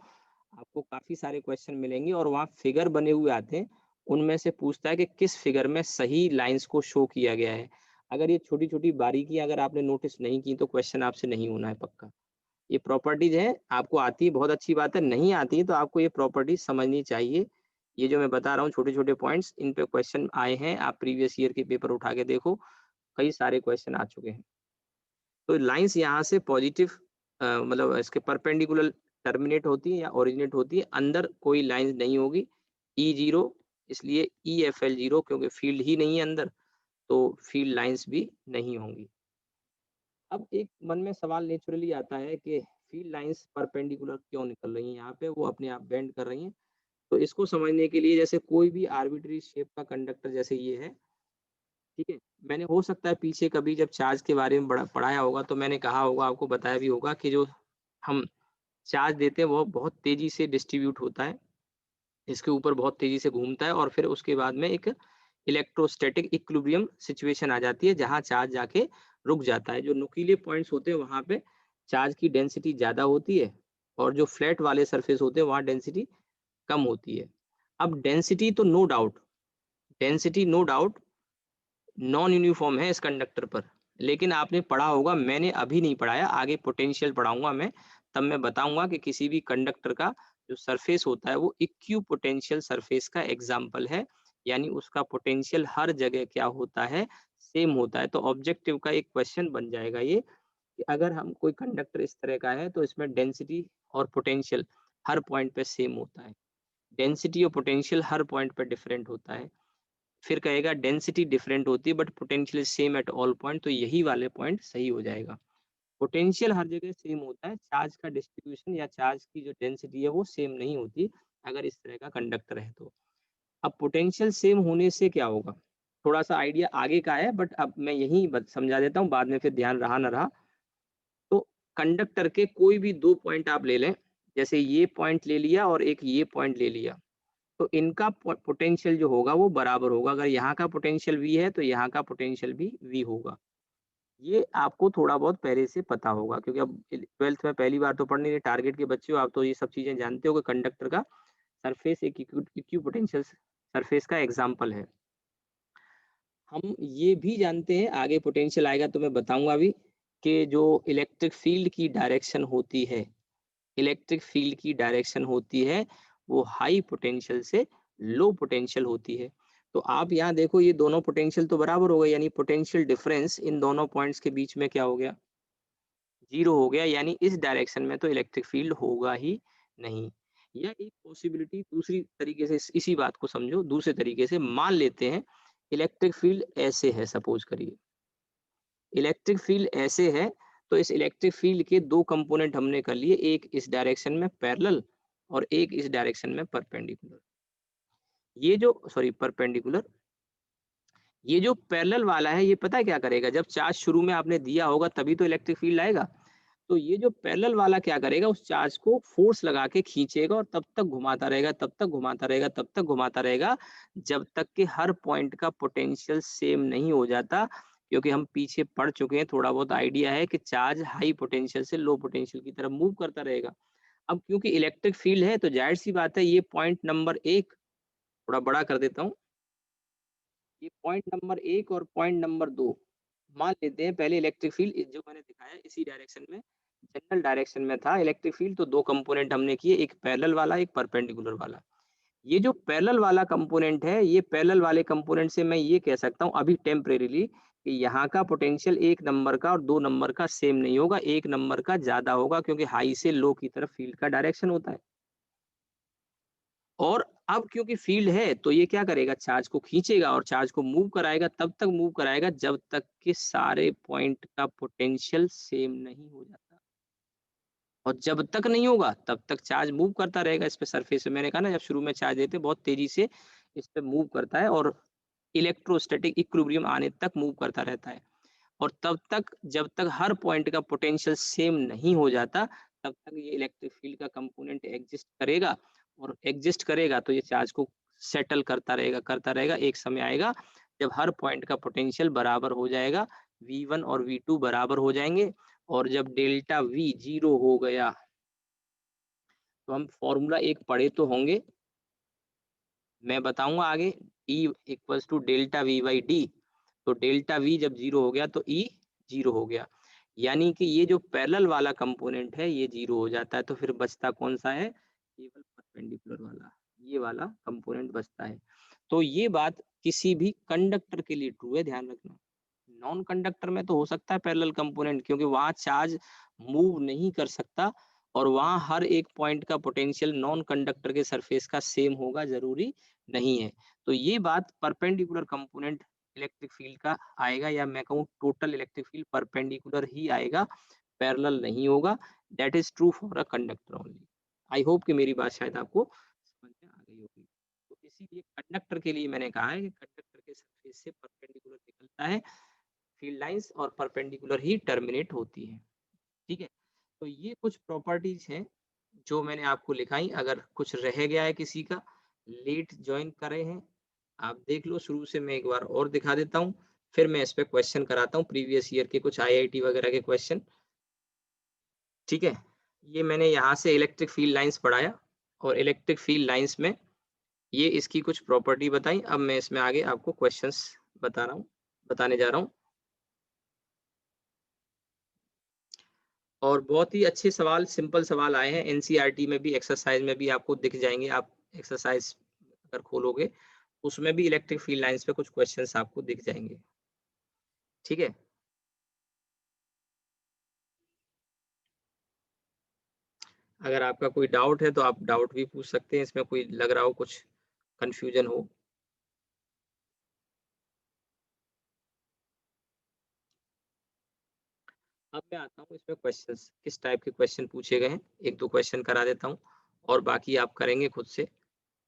आपको काफी सारे क्वेश्चन मिलेंगे और वहाँ फिगर बने हुए आते हैं, उनमें से पूछता है कि किस फिगर में सही लाइंस को शो किया गया है। अगर ये छोटी छोटी बारीकियां अगर आपने नोटिस नहीं की तो क्वेश्चन आपसे नहीं होना है पक्का। ये प्रॉपर्टीज है, आपको आती है बहुत अच्छी बात है, नहीं आती है तो आपको ये प्रॉपर्टीज समझनी चाहिए। ये जो मैं बता रहा हूँ छोटे छोटे पॉइंट्स, इन पे क्वेश्चन आए हैं, आप प्रीवियस ईयर के पेपर उठा के देखो, कई सारे क्वेश्चन आ चुके हैं। तो लाइंस यहाँ से पॉजिटिव मतलब इसके परपेंडिकुलर टर्मिनेट होती है या ओरिजिनेट होती है, अंदर कोई लाइन नहीं होगी, E0, इसलिए EFL 0, क्योंकि फील्ड ही नहीं है अंदर, तो फील्ड लाइंस भी नहीं होंगी। अब एक मन में सवाल नेचुरली आता है कि फील्ड लाइंस परपेंडिकुलर क्यों निकल रही हैं यहाँ पे, वो अपने आप बेंड कर रही हैं। तो इसको समझने के लिए, जैसे कोई भी आर्बिट्री शेप का कंडक्टर जैसे ये है, ठीक है, मैंने हो सकता है पीछे कभी जब चार्ज के बारे में पढ़ाया होगा तो मैंने कहा होगा, आपको बताया भी होगा कि जो हम चार्ज देते हैं वो बहुत तेजी से डिस्ट्रीब्यूट होता है, इसके ऊपर बहुत तेजी से घूमता है और फिर उसके बाद में एक इलेक्ट्रोस्टैटिक इक्विलिब्रियम सिचुएशन आ जाती है जहां चार्ज जाके रुक जाता है। जो नुकीले पॉइंट्स होते हैं वहां पे चार्ज की डेंसिटी ज्यादा होती है और जो फ्लैट वाले सरफेस होते हैं वहां डेंसिटी कम होती है। अब डेंसिटी तो no doubt, density no doubt non uniform है इस कंडक्टर पर, लेकिन आपने पढ़ा होगा, मैंने अभी नहीं पढ़ाया, आगे पोटेंशियल पढ़ाऊंगा मैं, तब मैं बताऊंगा कि किसी भी कंडक्टर का जो सरफेस होता है वो इक्यू पोटेंशियल सरफेस का एग्जाम्पल है, यानी उसका पोटेंशियल हर जगह क्या होता है, सेम होता है। तो ऑब्जेक्टिव का एक क्वेश्चन बन जाएगा ये कि अगर हम कोई कंडक्टर इस तरह का है तो इसमें डेंसिटी और पोटेंशियल हर पॉइंट पे सेम होता है, डेंसिटी और पोटेंशियल हर पॉइंट पे डिफरेंट होता है। फिर कहेगा डेंसिटी डिफरेंट होती है but potential same at all point, तो यही वाले पॉइंट सही हो जाएगा। पोटेंशियल हर जगह सेम होता है, चार्ज का डिस्ट्रीब्यूशन या चार्ज की जो डेंसिटी है वो सेम नहीं होती अगर इस तरह का कंडक्टर है तो। अब पोटेंशियल सेम होने से क्या होगा, थोड़ा सा आइडिया आगे का है बट अब मैं यही समझा देता हूँ, बाद में फिर ध्यान रहा ना रहा। तो कंडक्टर के कोई भी दो पॉइंट आप ले लें, जैसे ये पॉइंट ले लिया और एक ये पॉइंट ले लिया, तो इनका पोटेंशियल जो होगा वो बराबर होगा। अगर यहाँ का पोटेंशियल V है तो यहाँ का पोटेंशियल भी V होगा। ये आपको थोड़ा बहुत पहले से पता होगा क्योंकि अब 12th में पहली बार तो पढ़ नहीं रहे, टारगेट के बच्चे हो आप, तो ये सब चीजें जानते हो कि कंडक्टर का सरफेस एक इक्यू पोटेंशियल सरफेस का एग्जाम्पल है। हम ये भी जानते हैं, आगे पोटेंशियल आएगा तो मैं बताऊंगा अभी, कि जो इलेक्ट्रिक फील्ड की डायरेक्शन होती है, इलेक्ट्रिक फील्ड की डायरेक्शन होती है वो हाई पोटेंशियल से लो पोटेंशियल होती है। तो आप यहाँ देखो ये दोनों पोटेंशियल तो बराबर हो गए, यानी पोटेंशियल डिफरेंस इन दोनों पॉइंट्स के बीच में क्या हो गया, जीरो हो गया, यानी इस डायरेक्शन में तो इलेक्ट्रिक फील्ड होगा ही नहीं। या एक पॉसिबिलिटी दूसरी तरीके से इसी बात को समझो, दूसरे तरीके से मान लेते हैं इलेक्ट्रिक फील्ड ऐसे है, सपोज करिए इलेक्ट्रिक फील्ड ऐसे है, तो इस इलेक्ट्रिक फील्ड के दो कंपोनेंट हमने कर लिए, एक इस डायरेक्शन में पैरेलल और एक इस डायरेक्शन में परपेंडिकुलर। ये जो सॉरी परपेंडिकुलर, ये जो पैरेलल वाला है ये पता है क्या करेगा, जब चार्ज शुरू में आपने दिया होगा तभी तो इलेक्ट्रिक फील्ड आएगा। तो ये जो पैरेलल वाला क्या करेगा, उस चार्ज को फोर्स लगा के खींचेगा और तब तक घुमाता रहेगा, तब तक घुमाता रहेगा, तब तक घुमाता रहेगा, जब तक कि हर पॉइंट का पोटेंशियल सेम नहीं हो जाता। क्योंकि हम पीछे पढ़ चुके हैं, थोड़ा बहुत आइडिया है कि चार्ज हाई पोटेंशियल से लो पोटेंशियल की तरफ मूव करता रहेगा। अब क्योंकि इलेक्ट्रिक फील्ड है तो जाहिर सी बात है, ये पॉइंट नंबर एक, थोड़ा बड़ा कर देता हूँ, ये पॉइंट नंबर एक और पॉइंट नंबर दो मान लेते हैं। पहले इलेक्ट्रिक फील्ड जो मैंने दिखाया इसी डायरेक्शन में, जनरल डायरेक्शन में था इलेक्ट्रिक फील्ड, तो दो कंपोनेंट हमने किए, एक पैरेलल वाला एक परपेंडिकुलर वाला। ये जो पैरेलल वाला कंपोनेंट है, ये पैरेलल वाले कंपोनेंट से मैं ये कह सकता हूँ अभी टेम्परेरीली कि यहाँ का पोटेंशियल एक नंबर का और दो नंबर का सेम नहीं होगा, एक नंबर का ज्यादा होगा, क्योंकि हाई से लो की तरफ फील्ड का डायरेक्शन होता है। और अब क्योंकि फील्ड है तो ये क्या करेगा, चार्ज को खींचेगा और चार्ज को मूव कराएगा, तब तक मूव कराएगा जब तक कि सारे पॉइंट का पोटेंशियल सेम नहीं हो जाता। और जब तक नहीं होगा तब तक चार्ज मूव करता रहेगा इस पे सरफेस पे। मैंने कहा ना, जब शुरू में चार्ज देते हैं बहुत तेजी से इस पे मूव करता है और इलेक्ट्रोस्टैटिक इक्विलिब्रियम आने तक मूव करता रहता है। और तब तक जब तक हर पॉइंट का पोटेंशियल सेम नहीं हो जाता, तब तक ये इलेक्ट्रिक फील्ड का कंपोनेंट एग्जिस्ट करेगा। और एग्जिस्ट करेगा तो ये चार्ज को सेटल करता रहेगा। एक समय आएगा जब हर पॉइंट का पोटेंशियल बराबर हो जाएगा, V1 और V2 बराबर हो जाएंगे। और जब डेल्टा V 0 हो गया, तो हम फॉर्मूला एक पढ़े तो होंगे, मैं बताऊंगा आगे, E equals to delta V by D. तो डेल्टा V जब 0 हो गया तो E 0 हो गया, यानी कि ये जो पैरेलल वाला कंपोनेंट है ये 0 हो जाता है। तो फिर बचता कौन सा है, केवल परपेंडिकुलर वाला, ये वाला कंपोनेंट बचता है। तो ये बात किसी भी कंडक्टर के लिए ट्रू है, ध्यान रखना। नॉन कंडक्टर में तो हो सकता है पैरेलल कंपोनेंट, क्योंकि वहां चार्ज मूव नहीं कर सकता और वहां हर एक पॉइंट का पोटेंशियल नॉन कंडक्टर के सरफेस का सेम होगा, जरूरी नहीं है। तो ये बात परपेंडिकुलर कंपोनेंट इलेक्ट्रिक फील्ड का आएगा, या मैं कहूँ टोटल इलेक्ट्रिक फील्ड परपेंडिकुलर ही आएगा, पैरेलल नहीं होगा। That is true for a conductor only. I hope कि मेरी बात शायद आपको समझ में आ गई होगी। तो इसीलिए कंडक्टर के लिए मैंने कहा है कि कंडक्टर के सरफेस से परपेंडिकुलर निकलता है फील्ड लाइंस और परपेंडिकुलर ही टर्मिनेट होती है। ठीक है, तो ये कुछ प्रॉपर्टीज हैं जो मैंने आपको लिखाई। अगर कुछ रह गया है किसी का, लेट ज्वाइन करे हैं, आप देख लो शुरू से, मैं एक बार और दिखा देता हूँ, फिर मैं इस पे क्वेश्चन कराता हूँ प्रीवियस ईयर के कुछ आईआईटी वगैरह के क्वेश्चन। ठीक है, ये मैंने यहाँ से इलेक्ट्रिक फील्ड लाइंस पढ़ाया और इलेक्ट्रिक फील्ड लाइंस में ये इसकी कुछ प्रॉपर्टी बताई। अब मैं इसमें आगे आपको क्वेश्चंस बताने जा रहा हूँ। और बहुत ही अच्छे सवाल, सिंपल सवाल आए हैं, एनसीईआरटी में भी, एक्सरसाइज में भी आपको दिख जाएंगे। आप एक्सरसाइज अगर खोलोगे उसमें भी इलेक्ट्रिक फील्ड लाइंस पे कुछ क्वेश्चंस आपको दिख जाएंगे। ठीक है, अगर आपका कोई डाउट है तो आप डाउट भी पूछ सकते हैं, इसमें कोई लग रहा हो कुछ कंफ्यूजन हो। अब मैं आता हूँ इसमें क्वेश्चंस, किस टाइप के क्वेश्चन पूछे गए हैं, एक दो क्वेश्चन करा देता हूँ और बाकी आप करेंगे खुद से।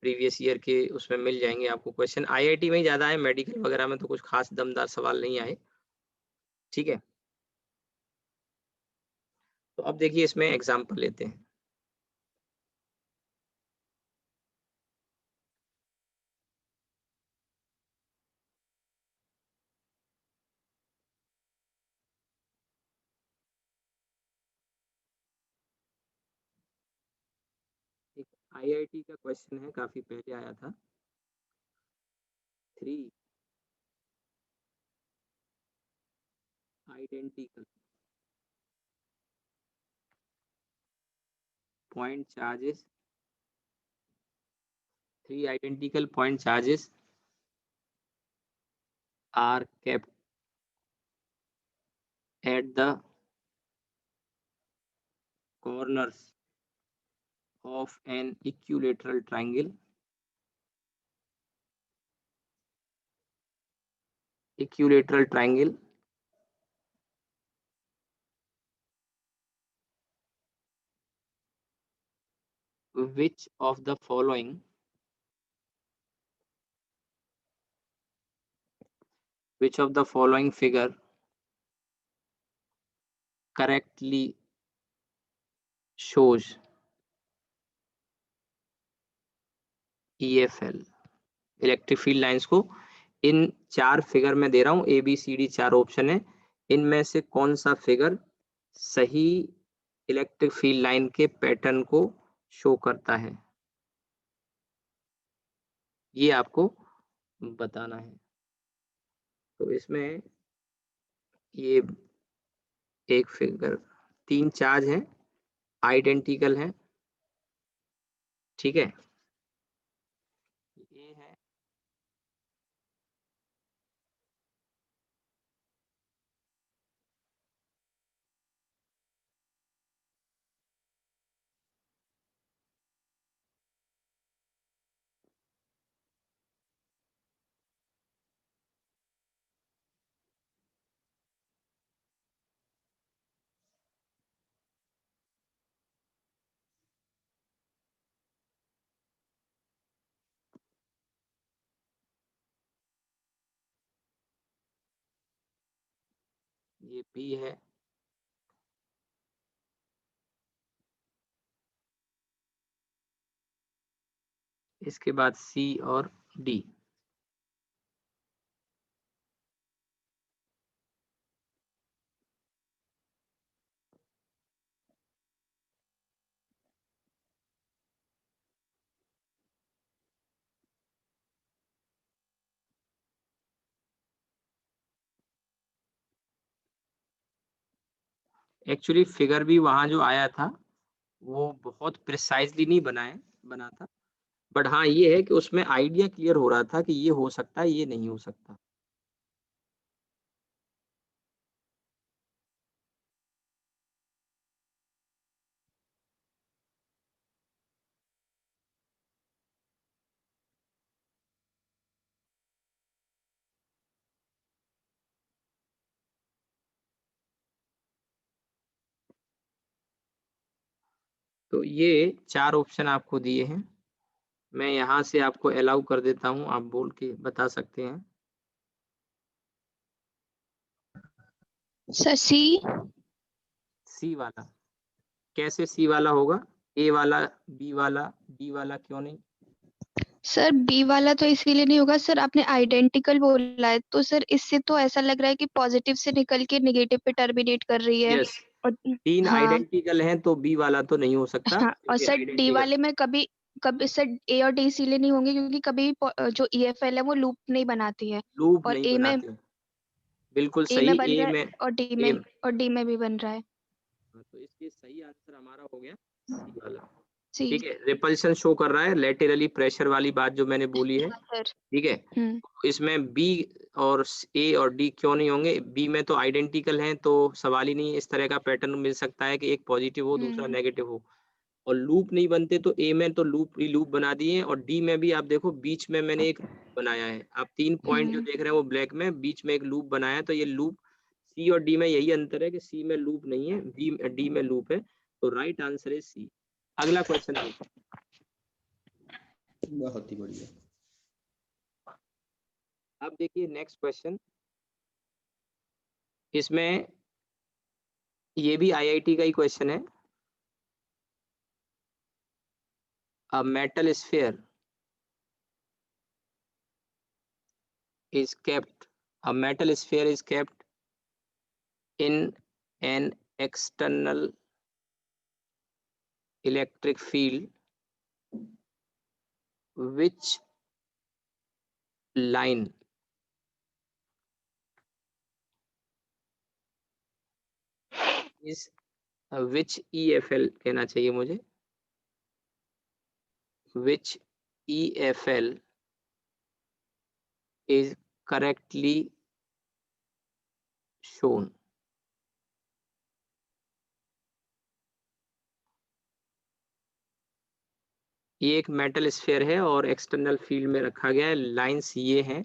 प्रीवियस ईयर के उसमें मिल जाएंगे आपको क्वेश्चन, आईआईटी में ही ज्यादा है, मेडिकल वगैरह में तो कुछ खास दमदार सवाल नहीं आए। ठीक है, तो अब देखिए इसमें एग्जाम्पल लेते हैं। एक आईआईटी का क्वेश्चन है, काफी पहले आया था। 3 identical point charges, 3 identical point charges are kept at the corners of an equilateral triangle. Equilateral triangle which of the following figure correctly shows EFL, electric field lines को। इन 4 फिगर में दे रहा हूं, ABCD 4 ऑप्शन है, इनमें से कौन सा फिगर सही इलेक्ट्रिक फील्ड लाइन के पैटर्न को शो करता है, ये आपको बताना है। तो इसमें ये एक फिगर, 3 चार्ज हैं, आइडेंटिकल हैं, ठीक है। ये है ये B है, इसके बाद C और D। एक्चुअली फिगर भी वहां जो आया था वो बहुत प्रिसाइजली नहीं बना था, बट हाँ ये है कि उसमें आइडिया क्लियर हो रहा था कि ये हो सकता है, ये नहीं हो सकता। तो ये 4 ऑप्शन आपको दिए हैं, मैं यहाँ से आपको अलाउ कर देता हूँ, आप बोल के बता सकते हैं। सर सी। सी वाला, कैसे सी वाला होगा? ए वाला, बी वाला, डी वाला क्यों नहीं? सर बी वाला तो इसीलिए नहीं होगा सर, आपने आइडेंटिकल बोला है तो सर इससे तो ऐसा लग रहा है कि पॉजिटिव से निकल के नेगेटिव पे टर्मिनेट कर रही है। यस, और 3 हाँ आइडेंटिकल हैं तो बी वाला तो नहीं हो सकता, हाँ, और क्योंकि सर डी आइडेंटिकल वाले में कभी कभी सर ए और डी इसीलिए नहीं होंगे क्योंकि कभी जो ईएफएल है वो लूप नहीं बनाती है। लूप और नहीं बनाते। बिल्कुल ए सही, में बन ए रहा है में और डी ए। में और डी में भी बन रहा है। तो इसलिए सही आंसर हमारा हो गया सी वाला। सी। ठीक है, रिपल्शन शो कर रहा है, लेटरली प्रेशर वाली बात जो मैंने बोली है, हाँ सर। ठीक है। हम्म इसमें बी और ए और डी क्यों नहीं होंगे? बी में तो आइडेंटिकल हैं तो सवाल ही नहीं, इस तरह का पैटर्न मिल सकता है कि एक पॉजिटिव हो दूसरा हम्म नेगेटिव हो। और लूप नहीं बनते तो ए में तो लूप ही लूप बना दिए, और डी में भी आप देखो बीच में मैंने एक बनाया है, आप 3 पॉइंट जो हम्म देख रहे हैं वो ब्लैक में, बीच में एक लूप बनाया है, तो ये लूप सी और डी में यही अंतर है कि सी में लूप नहीं है, बी डी में लूप है, तो राइट आंसर है सी। अगला क्वेश्चन देखो। बहुत ही बढ़िया। अब देखिए नेक्स्ट क्वेश्चन, इसमें ये भी आईआईटी का ही क्वेश्चन है। A metal sphere is kept, a metal sphere is kept in an external electric field, which line is which EFL कहना चाहिए मुझे, which EFL is correctly shown? ये एक मेटल स्फीयर है और एक्सटर्नल फील्ड में रखा गया है, लाइंस ये हैं,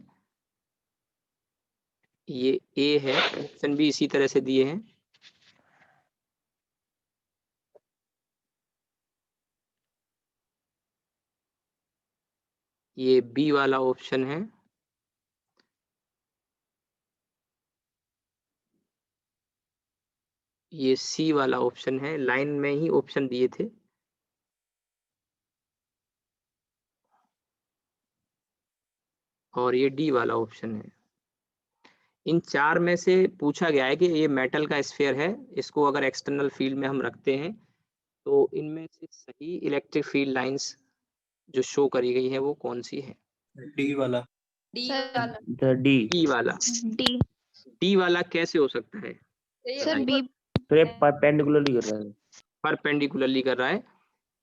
ये ए है, ऑप्शन भी इसी तरह से दिए हैं। ये बी वाला ऑप्शन है, ये सी वाला ऑप्शन है, लाइन में ही ऑप्शन दिए थे। और ये डी वाला ऑप्शन है। इन 4 में से पूछा गया है कि ये मेटल का स्फीयर है, इसको अगर एक्सटर्नल फील्ड में हम रखते हैं तो इनमें से सही इलेक्ट्रिक फील्ड लाइंस जो शो करी गई है वो कौन सी है? डी वाला। Sir D. डी वाला। डी। डी वाला कैसे हो सकता है? Sir B. परपेंडिकुलरली कर रहा है। परपेंडिकुलरली कर रहा है।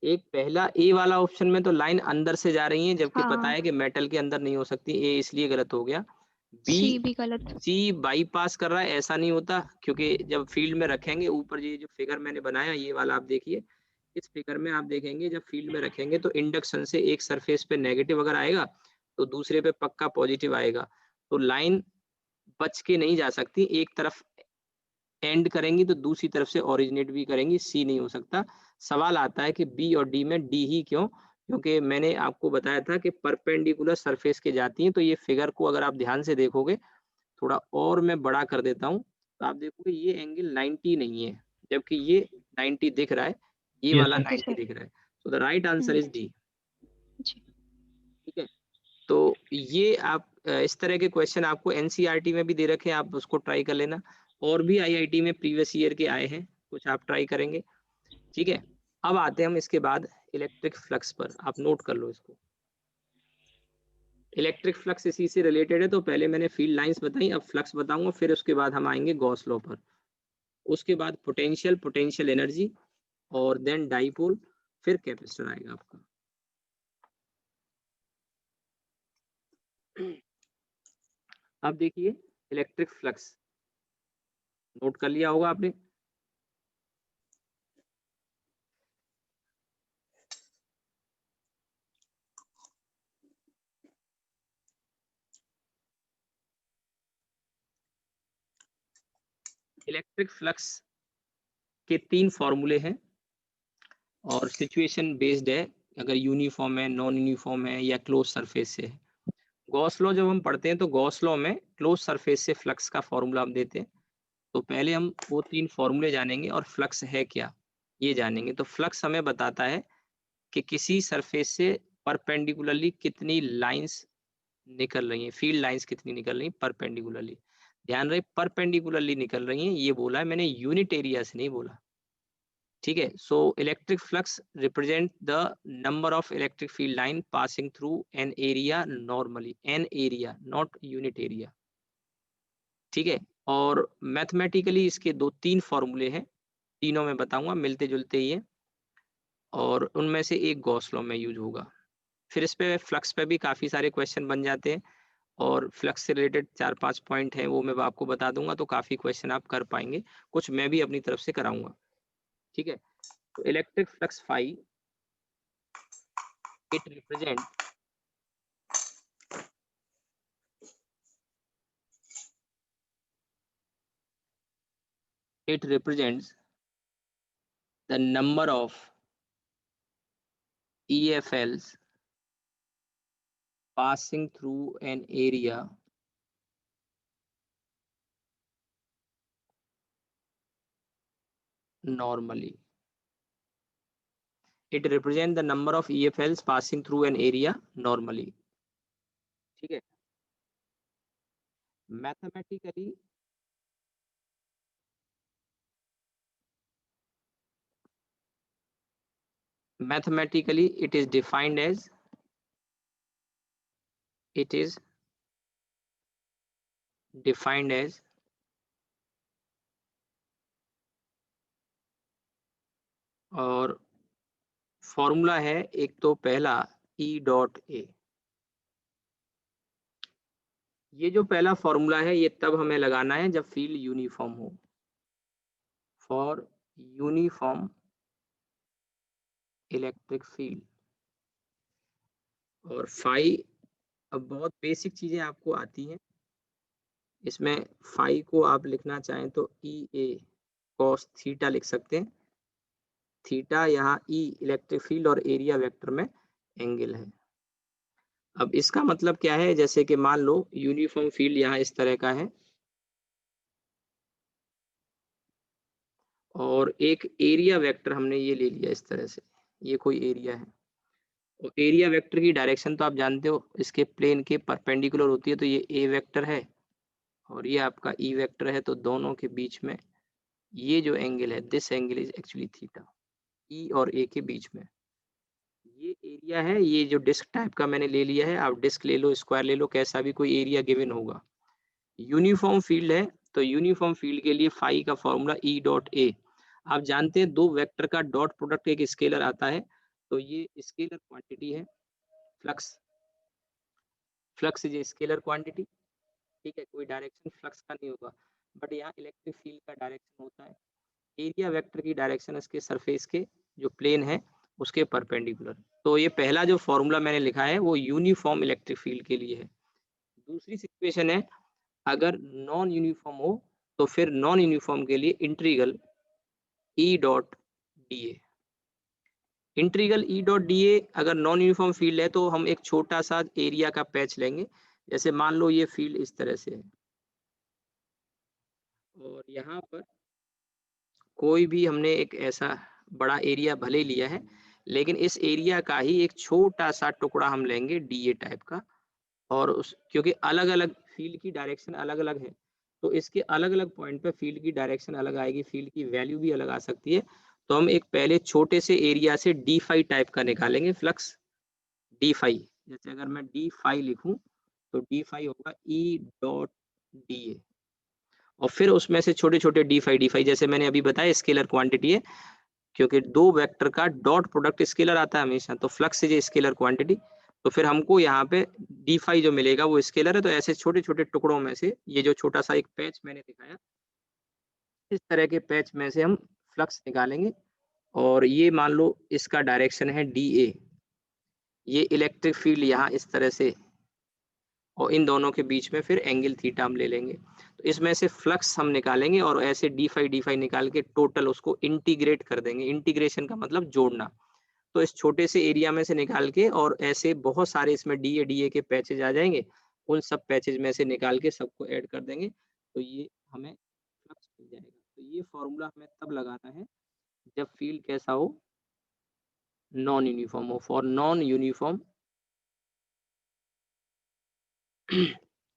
एक पहला ए वाला ऑप्शन में तो लाइन अंदर से जा रही है, जबकि हाँ। पता है कि मेटल के अंदर नहीं हो सकती। ए इसलिए गलत हो गया। सी बी, भी गलत। सी बाईपास कर रहा है, ऐसा नहीं होता, क्योंकि जब फील्ड में रखेंगे ऊपर, ये जो फिगर मैंने बनाया ये वाला आप देखिए, इस फिगर में आप देखेंगे जब फील्ड में रखेंगे तो इंडक्शन से एक सरफेस पे नेगेटिव अगर आएगा तो दूसरे पे पक्का पॉजिटिव आएगा। तो लाइन बच के नहीं जा सकती, एक तरफ एंड करेंगी तो दूसरी तरफ से ओरिजिनेट भी करेंगी, सी नहीं हो सकता। सवाल आता है कि बी और डी में डी ही क्यों? क्योंकि मैंने आपको बताया था कि परपेंडिकुलर सरफेस के जाती हैं। तो ये फिगर को अगर आप ध्यान से देखोगे, थोड़ा और मैं बड़ा कर देता हूँ, तो आप देखोगे ये एंगल 90 नहीं है, जबकि ये 90 दिख रहा है, ये Yes, वाला sir. 90 दिख रहा है। So the right answer is D. जी। ठीक है, तो ये आप इस तरह के क्वेश्चन आपको एनसीईआरटी में भी दे रखे हैं, आप उसको ट्राई कर लेना। और भी आईआईटी में प्रीवियस ईयर के आए हैं, कुछ आप ट्राई करेंगे। ठीक है, अब आते हैं हम इसके बाद इलेक्ट्रिक फ्लक्स पर, आप नोट कर लो इसको। इलेक्ट्रिक फ्लक्स इसी से रिलेटेड है, तो पहले मैंने फील्ड लाइंस बताई, अब फ्लक्स बताऊंगा, फिर उसके बाद हम आएंगे गॉस लॉ पर, उसके बाद पोटेंशियल, पोटेंशियल एनर्जी, और देन डाइपोल, फिर कैपेसिटर आएगा आपका। अब देखिए इलेक्ट्रिक फ्लक्स, नोट कर लिया होगा आपने। इलेक्ट्रिक फ्लक्स के 3 फॉर्मूले हैं और सिचुएशन बेस्ड है, अगर यूनिफॉर्म है, नॉन यूनिफॉर्म है, या क्लोज सरफेस से है। गॉस लॉ जब हम पढ़ते हैं तो गॉस लॉ में क्लोज सरफेस से फ्लक्स का फॉर्मूला हम देते हैं। तो पहले हम वो 3 फॉर्मूले जानेंगे और फ्लक्स है क्या ये जानेंगे। तो फ्लक्स हमें बताता है कि किसी सरफेस से परपेंडिकुलरली कितनी लाइंस निकल रही हैं, फील्ड लाइंस कितनी निकल रही हैं परपेंडिकुलरली। ध्यान रहे परपेंडिकुलरली निकल रही हैं, ये बोला है मैंने, यूनिट एरिया से नहीं बोला। ठीक है, so electric flux represent the number of electric field line passing through an area normally, an area not unit area. ठीक है, और मैथमेटिकली इसके 3 फॉर्मूले हैं, तीनों में बताऊंगा, मिलते जुलते ही है, और उनमें से एक गॉस लॉ में यूज होगा। फिर इस पे फ्लक्स पे भी काफी सारे क्वेश्चन बन जाते हैं, और फ्लक्स से रिलेटेड 4-5 पॉइंट हैं, वो मैं आपको बता दूंगा, तो काफी क्वेश्चन आप कर पाएंगे, कुछ मैं भी अपनी तरफ से कराऊंगा। ठीक है, तो electric flux phi, it represent it represents the number of EFLs passing through an area normally. It represents the number of EFLs passing through an area normally. ठीक है, mathematically it is defined as, और फॉर्मूला है एक तो पहला E डॉट ए। ये जो पहला फॉर्मूला है ये तब हमें लगाना है जब फील्ड यूनिफॉर्म हो, फॉर यूनिफॉर्म इलेक्ट्रिक फील्ड। और फाई, अब बहुत बेसिक चीजें आपको आती हैं, इसमें फाई को आप लिखना चाहें तो ई ए कॉस थीटा लिख सकते हैं। थीटा यहाँ ई इलेक्ट्रिक फील्ड और एरिया वेक्टर में एंगल है। अब इसका मतलब क्या है, जैसे कि मान लो यूनिफॉर्म फील्ड यहाँ इस तरह का है और एक एरिया वेक्टर हमने ये ले लिया इस तरह से, ये कोई एरिया है और एरिया वेक्टर की डायरेक्शन तो आप जानते हो इसके प्लेन के परपेंडिकुलर होती है, तो ये ए वेक्टर है और ये आपका ई वेक्टर है, तो दोनों के बीच में ये जो एंगल है, this angle is actually theta, E और ए के बीच में ये एरिया है। ये जो डिस्क टाइप का मैंने ले लिया है, आप डिस्क ले लो, स्क्वायर ले लो, कैसा भी कोई एरिया गिवन होगा। यूनिफॉर्म फील्ड है, तो यूनिफॉर्म फील्ड के लिए फाई का फॉर्मूला ई डॉट ए। आप जानते हैं दो वेक्टर का डॉट प्रोडक्ट एक स्केलर आता है, तो ये स्केलर क्वांटिटी है flux. Flux is a scalar quantity, ठीक है, कोई डायरेक्शन फ्लक्स का नहीं होगा, बट यहाँ इलेक्ट्रिक फील्ड का डायरेक्शन होता है। एरिया वेक्टर की डायरेक्शन इसके सरफेस के जो प्लेन है उसके परपेंडिकुलर। तो ये पहला जो फॉर्मूला मैंने लिखा है वो यूनिफॉर्म इलेक्ट्रिक फील्ड के लिए है। दूसरी सिचुएशन है, अगर नॉन यूनिफॉर्म हो तो फिर नॉन यूनिफॉर्म के लिए integral E dot D A. Integral E dot D A अगर नॉन यूनिफॉर्म फील्ड है तो हम एक छोटा सा एरिया का पैच लेंगे, जैसे मान लो ये फील्ड इस तरह से है और यहाँ पर कोई भी हमने एक ऐसा बड़ा एरिया भले लिया है, लेकिन इस एरिया का ही एक छोटा सा टुकड़ा हम लेंगे डी ए टाइप का, और उस क्योंकि अलग अलग फील्ड की डायरेक्शन अलग अलग है, तो इसके अलग अलग पॉइंट पे फील्ड की डायरेक्शन अलग आएगी, फील्ड की वैल्यू भी अलग आ सकती है। तो हम एक पहले छोटे से एरिया से डी फाई टाइप का निकालेंगे फ्लक्स, डी फाई। जैसे अगर मैं डी फाई लिखूं तो डी फाई होगा ई डॉट डी ए, और फिर उसमें से छोटे छोटे डी फाई जैसे मैंने अभी बताया स्केलर क्वांटिटी है, क्योंकि दो वेक्टर का डॉट प्रोडक्ट स्केलर आता है हमेशा, तो फ्लक्स इज स्केलर क्वांटिटी। तो फिर हमको यहाँ पे डी फाई जो मिलेगा वो स्केलर है, तो ऐसे छोटे छोटे टुकड़ों में से ये जो छोटा सा एक पैच मैंने दिखाया, इस तरह के पैच में से हम फ्लक्स निकालेंगे। और ये मान लो इसका डायरेक्शन है डी ए, ये इलेक्ट्रिक फील्ड यहाँ इस तरह से, और इन दोनों के बीच में फिर एंगल थीटा हम ले लेंगे। तो इसमें से फ्लक्स हम निकालेंगे और ऐसे डी फाई निकाल के टोटल उसको इंटीग्रेट कर देंगे। इंटीग्रेशन का मतलब जोड़ना। तो इस छोटे से एरिया में से निकाल के और ऐसे बहुत सारे इसमें डी ए के पैचेज आ जाएंगे, उन सब पैचेज में से निकाल के सबको ऐड कर देंगे, तो ये हमें फ्लक्स मिल जाएगा। तो ये फॉर्मूला हमें तब लगाना है जब फील्ड कैसा हो, नॉन यूनिफॉर्म हो, for non uniform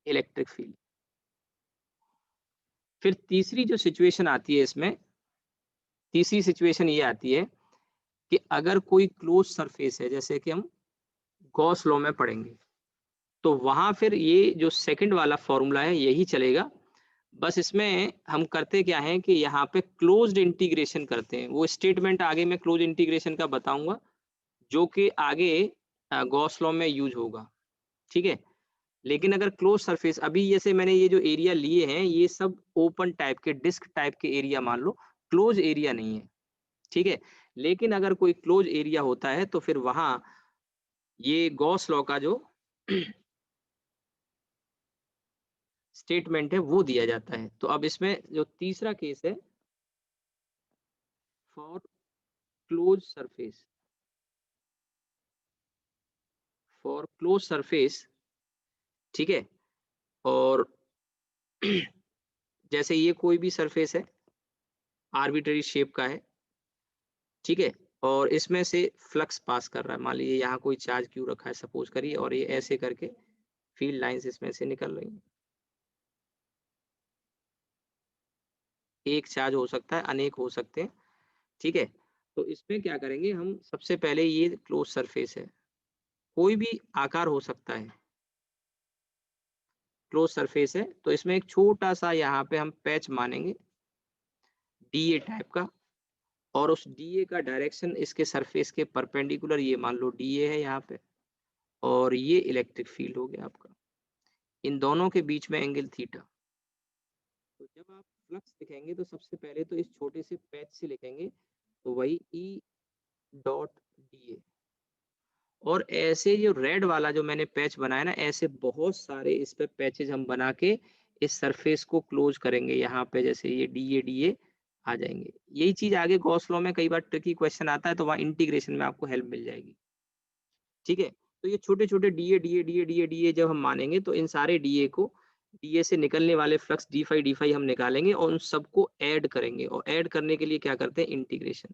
electric field. फिर तीसरी जो सिचुएशन आती है इसमें, तीसरी सिचुएशन ये आती है कि अगर कोई क्लोज सरफेस है, जैसे कि हम गॉस लॉ में पढ़ेंगे, तो वहां फिर ये जो सेकंड वाला फॉर्मूला है यही चलेगा। बस इसमें हम करते क्या है कि यहाँ पे क्लोज्ड इंटीग्रेशन करते हैं। वो स्टेटमेंट आगे मैं क्लोज इंटीग्रेशन का बताऊंगा, जो कि आगे गॉस लॉ में यूज होगा, ठीक है। लेकिन अगर क्लोज सरफेस, अभी जैसे मैंने ये जो एरिया लिए हैं ये सब ओपन टाइप के डिस्क टाइप के एरिया मान लो, क्लोज एरिया नहीं है, ठीक है। लेकिन अगर कोई क्लोज एरिया होता है तो फिर वहां ये गॉस लॉ का जो स्टेटमेंट है वो दिया जाता है। तो अब इसमें जो तीसरा केस है, for close surface, for close surface, ठीक है। और जैसे ये कोई भी सरफेस है, आर्बिट्ररी शेप का है, ठीक है, और इसमें से फ्लक्स पास कर रहा है, मान लीजिए यहाँ कोई चार्ज क्यू रखा है सपोज करिए, और ये ऐसे करके फील्ड लाइंस इसमें से निकल रही हैं। एक चार्ज हो सकता है, अनेक हो सकते हैं, ठीक है। तो इसमें क्या करेंगे हम, सबसे पहले ये क्लोज सरफेस है, कोई भी आकार हो सकता है, क्लोज सरफेस है, तो इसमें एक छोटा सा यहाँ पे हम पैच मानेंगे डी ए टाइप का, और उस डी ए का डायरेक्शन इसके सरफेस के परपेंडिकुलर, ये मान लो डी ए है यहाँ पे, और ये इलेक्ट्रिक फील्ड हो गया आपका, इन दोनों के बीच में एंगल थीटा। तो जब आप फ्लक्स लिखेंगे तो सबसे पहले तो इस छोटे से पैच से लिखेंगे, तो वही ई डॉट डी ए। और ऐसे जो रेड वाला जो मैंने पैच बनाया ना, ऐसे बहुत सारे इस पे पैचेज हम बना के इस सरफेस को क्लोज करेंगे। यहाँ पे जैसे ये डी ए आ जाएंगे। यही चीज आगे गॉस लॉ में कई बार ट्रिकी क्वेश्चन आता है, तो वहाँ इंटीग्रेशन में आपको हेल्प मिल जाएगी, ठीक है। तो ये छोटे छोटे DA DA DA DA DA जब हम मानेंगे तो इन सारे डीए को, डीए से निकलने वाले फ्लक्स डी फाई हम निकालेंगे और उन सबको ऐड करेंगे, और ऐड करने के लिए क्या करते हैं, इंटीग्रेशन।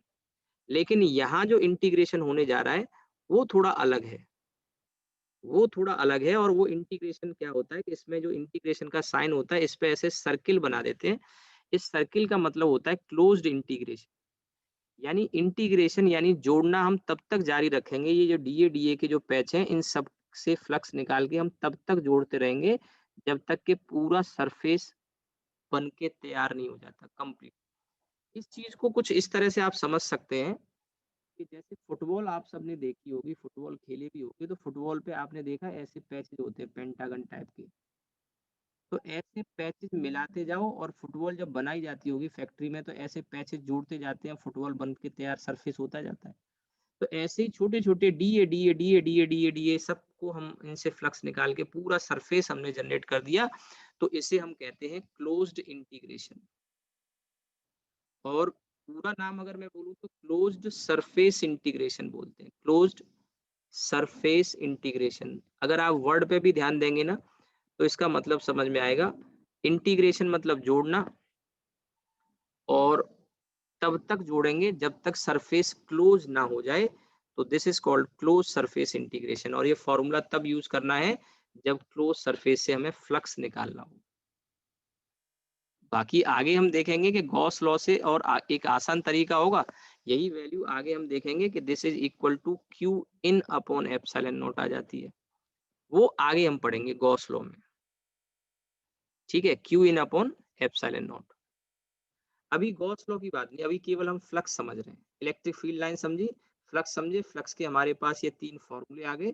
लेकिन यहाँ जो इंटीग्रेशन होने जा रहा है वो थोड़ा अलग है, वो थोड़ा अलग है। और वो इंटीग्रेशन क्या होता है कि इसमें जो इंटीग्रेशन का साइन होता है इस पे ऐसे सर्किल बना देते हैं। इस सर्किल का मतलब होता है क्लोज्ड इंटीग्रेशन, यानी इंटीग्रेशन यानी जोड़ना हम तब तक जारी रखेंगे, ये जो डीए डीए के जो पैच हैं इन सब से फ्लक्स निकाल के हम तब तक जोड़ते रहेंगे जब तक कि पूरा सरफेस बन के तैयार नहीं हो जाता कंप्लीट। इस चीज को कुछ इस तरह से आप समझ सकते हैं कि जैसे फुटबॉल आप सबने देखी होगी, फुटबॉल खेले भी होगी, तो फुटबॉल पे आपने देखा ऐसे पैचेज होते हैं पेंटागन टाइप के। तो ऐसे पैचेज मिलाते जाओ और फुटबॉल जब बनाई जाती होगी फैक्ट्री में तो ऐसे पैचेज जोड़ते जाते हैं, फुटबॉल बन के तैयार सरफेस होता जाता है। तो ऐसे ही छोटे छोटे DA DA DA DA DA DA सबको हम इनसे फ्लक्स निकाल के पूरा सरफेस हमने जनरेट कर दिया, तो इसे हम कहते हैं क्लोज्ड इंटीग्रेशन। और पूरा नाम अगर मैं बोलूँ तो क्लोज्ड सरफेस इंटीग्रेशन बोलते हैं, क्लोज्ड सरफेस इंटीग्रेशन। अगर आप वर्ड पे भी ध्यान देंगे ना तो इसका मतलब समझ में आएगा। इंटीग्रेशन मतलब जोड़ना, और तब तक जोड़ेंगे जब तक सरफेस क्लोज ना हो जाए, तो this is called close surface integration. और ये फॉर्मूला तब यूज करना है जब क्लोज सरफेस से हमें फ्लक्स निकालना हो। बाकी आगे हम देखेंगे कि गॉस लॉ से और एक आसान तरीका होगा, यही वैल्यू आगे हम देखेंगे कि this is equal to q in upon epsilon naught आ जाती है, वो आगे हम पढ़ेंगे गॉस लॉ में। ठीक है, Q in upon epsilon not. अभी गॉस लॉ की बात नहीं, अभी केवल हम फ्लक्स समझ रहे हैं। इलेक्ट्रिक फील्ड लाइन समझी, फ्लक्स समझे, फ्लक्स के हमारे पास ये तीन फॉर्मूले आ गए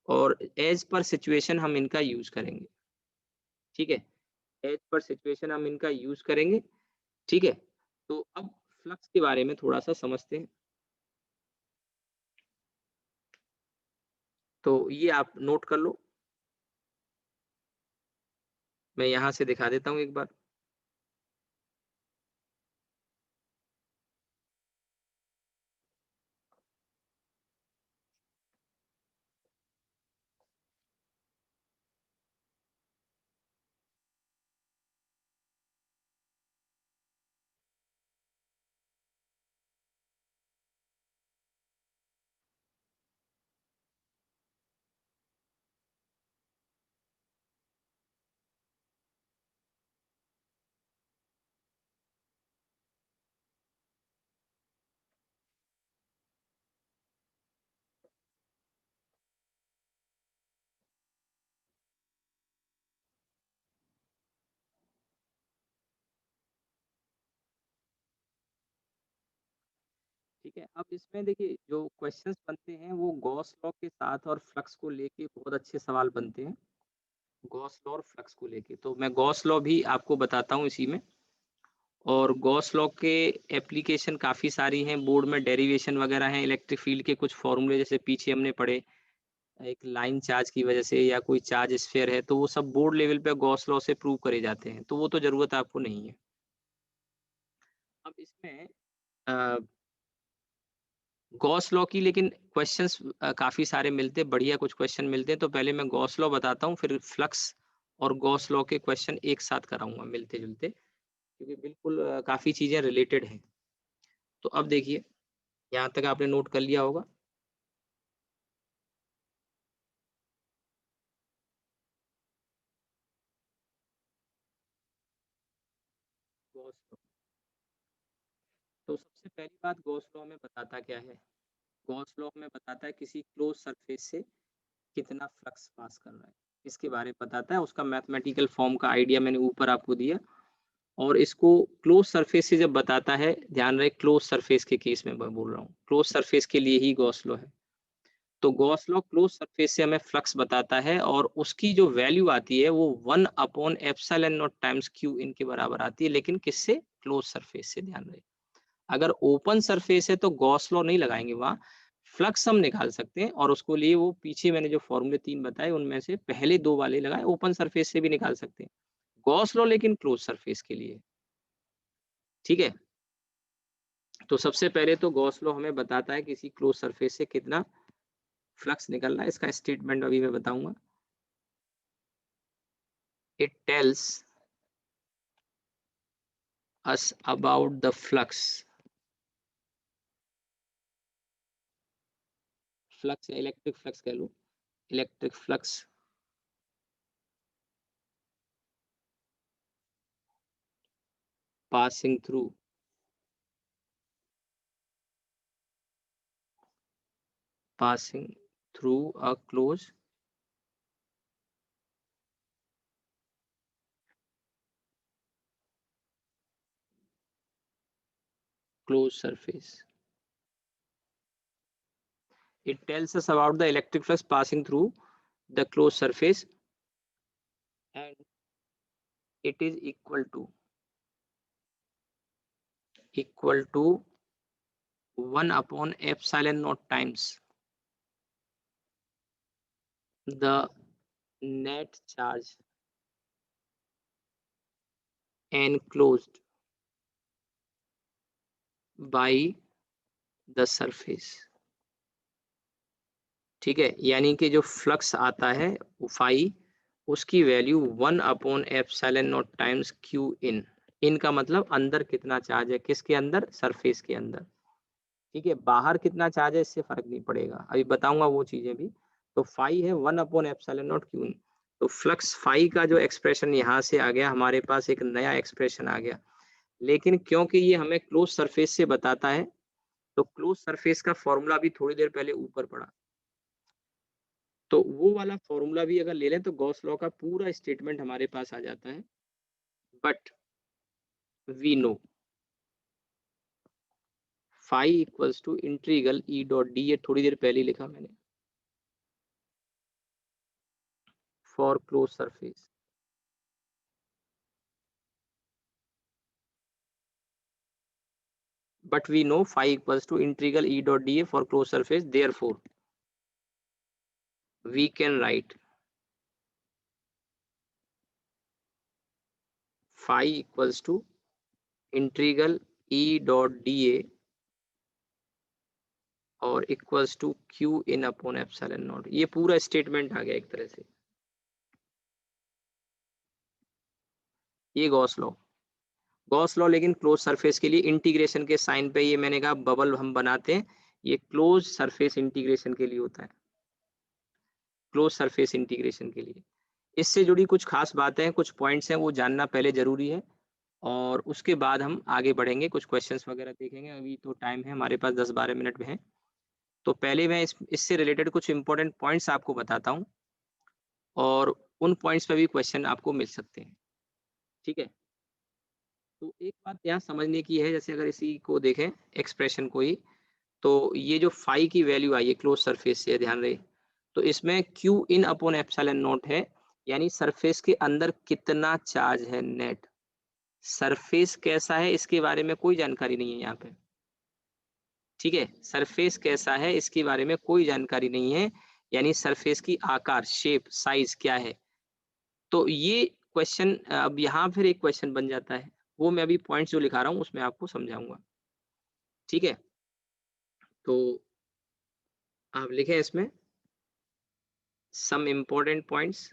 और एज पर सिचुएशन हम इनका यूज करेंगे। ठीक है, एज पर सिचुएशन हम इनका यूज करेंगे। ठीक है, तो अब फ्लक्स के बारे में थोड़ा सा समझते हैं। तो ये आप नोट कर लो, मैं यहां से दिखा देता हूं एक बार। ठीक है, अब इसमें देखिए जो क्वेश्चंस बनते हैं वो गॉस लॉ के साथ और फ्लक्स को लेके बहुत अच्छे सवाल बनते हैं, गॉस लॉ और फ्लक्स को लेके। तो मैं गॉस लॉ भी आपको बताता हूँ इसी में। और गॉस लॉ के एप्लीकेशन काफ़ी सारी हैं, बोर्ड में डेरिवेशन वगैरह हैं, इलेक्ट्रिक फील्ड के कुछ फॉर्मूले जैसे पीछे हमने पढ़े, एक लाइन चार्ज की वजह से या कोई चार्ज स्फीयर है तो वो सब बोर्ड लेवल पे गॉस लॉ से प्रूव करे जाते हैं, तो वो तो ज़रूरत आपको नहीं है। अब इसमें गॉस लॉ की लेकिन क्वेश्चंस काफ़ी सारे मिलते हैं, बढ़िया कुछ क्वेश्चन मिलते हैं। तो पहले मैं गॉस लॉ बताता हूँ, फिर फ्लक्स और गॉस लॉ के क्वेश्चन एक साथ कराऊंगा मिलते जुलते, क्योंकि बिल्कुल काफ़ी चीज़ें रिलेटेड हैं। तो अब देखिए, यहाँ तक आपने नोट कर लिया होगा। गॉस लॉ, तो सबसे पहली बात गॉस लॉ में बताता क्या है, गॉस लॉ में बताता है किसी क्लोज सरफेस से कितना फ्लक्स पास कर रहा है, इसके बारे में बताता है। उसका मैथमेटिकल फॉर्म का आइडिया मैंने ऊपर आपको दिया। और इसको क्लोज सरफेस से जब बताता है, ध्यान रहे क्लोज सरफेस के केस में मैं बोल रहा हूँ, क्लोज सरफेस के लिए ही गॉस लॉ है। तो गॉस लॉ क्लोज सरफेस से हमें फ्लक्स बताता है और उसकी जो वैल्यू आती है वो 1 upon epsilon naught times q in के बराबर आती है, लेकिन किससे, क्लोज सरफेस से। ध्यान रहे, अगर ओपन सरफेस है तो गॉस लॉ नहीं लगाएंगे, वहां फ्लक्स हम निकाल सकते हैं और उसको लिए वो पीछे मैंने जो फॉर्मूले 3 बताए उनमें से पहले 2 वाले लगाए, ओपन सरफेस से भी निकाल सकते हैं। गॉस लॉ लेकिन क्लोज सरफेस के लिए। ठीक है, तो सबसे पहले तो गॉस लॉ हमें बताता है किसी क्लोज सरफेस से कितना फ्लक्स निकल रहा है, इसका स्टेटमेंट अभी मैं बताऊंगा। It tells us about the flux, flux या इलेक्ट्रिक फ्लक्स कह लो, electric flux passing through a closed surface. It tells us about the electric flux passing through the closed surface, and it is equal to 1 upon epsilon naught times the net charge enclosed by the surface. ठीक है, यानी कि जो फ्लक्स आता है फाई, उसकी value 1 upon epsilon naught times q in. In का मतलब अंदर कितना चार्ज है, किसके अंदर, सरफेस के अंदर। ठीक है, बाहर कितना चार्ज है इससे फर्क नहीं पड़ेगा, अभी बताऊंगा वो चीजें भी। तो फाई है 1 upon epsilon not Q in. तो फ्लक्स फाई का जो एक्सप्रेशन यहाँ से आ गया, हमारे पास एक नया एक्सप्रेशन आ गया। लेकिन क्योंकि ये हमें क्लोज सरफेस से बताता है, तो क्लोज सरफेस का फॉर्मूला भी थोड़ी देर पहले ऊपर पड़ा, तो वो वाला फॉर्मूला भी अगर ले लें तो गॉस लॉ का पूरा स्टेटमेंट हमारे पास आ जाता है। But we know phi equals to integral E dot D, ये थोड़ी देर पहले लिखा मैंने, for close surface. But we know phi equals to integral E dot D for close surface, therefore we can write phi equals to integral E dot D और equals to q in upon epsilon naught. ये पूरा स्टेटमेंट आ गया एक तरह से, ये गॉस लॉ। लेकिन क्लोज सरफेस के लिए इंटीग्रेशन के साइन पे, ये मैंने कहा बबल हम बनाते हैं, ये क्लोज सरफेस इंटीग्रेशन के लिए होता है, क्लोज सरफेस इंटीग्रेशन के लिए। इससे जुड़ी कुछ खास बातें हैं, कुछ पॉइंट्स हैं, वो जानना पहले जरूरी है, और उसके बाद हम आगे बढ़ेंगे, कुछ क्वेश्चंस वगैरह देखेंगे। अभी तो टाइम है हमारे पास 10-12 मिनट में है, तो पहले मैं इससे रिलेटेड कुछ इंपॉर्टेंट पॉइंट्स आपको बताता हूँ, और उन पॉइंट्स पे भी क्वेश्चन आपको मिल सकते हैं। ठीक है, तो एक बात यहाँ समझने की है, जैसे अगर इसी को देखें एक्सप्रेशन को ही, तो ये जो फाई की वैल्यू आई है क्लोज सरफेस से, ध्यान रहे, तो इसमें Q in upon epsilon not है, यानी सरफेस के अंदर कितना चार्ज है नेट। सरफेस कैसा है इसके बारे में कोई जानकारी नहीं है यहाँ पे। ठीक है, सरफेस कैसा है इसके बारे में कोई जानकारी नहीं है, यानी सरफेस की आकार, शेप, साइज क्या है। तो ये क्वेश्चन, अब यहाँ फिर एक क्वेश्चन बन जाता है, वो मैं अभी पॉइंट्स जो लिखा रहा हूँ उसमें आपको समझाऊंगा। ठीक है, तो आप लिखें इसमें सम इम्पोर्टेंट पॉइंट्स।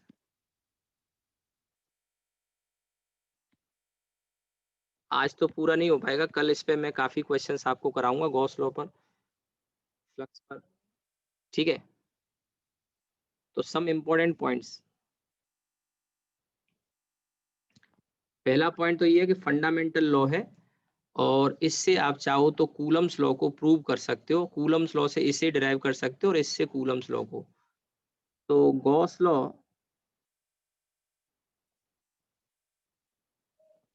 आज तो पूरा नहीं हो पाएगा, कल इस पे मैं काफी क्वेश्चंस आपको कराऊंगा गॉस लॉ पर, फ्लक्स पर। ठीक है, तो सम इम्पोर्टेंट पॉइंट्स। पहला पॉइंट तो ये है कि फंडामेंटल लॉ है, और इससे आप चाहो तो कूलम्स लॉ को प्रूव कर सकते हो, कूलम्स लॉ से इसे डिराइव कर सकते हो, और इससे कूलम्स लॉ को। तो Gauss law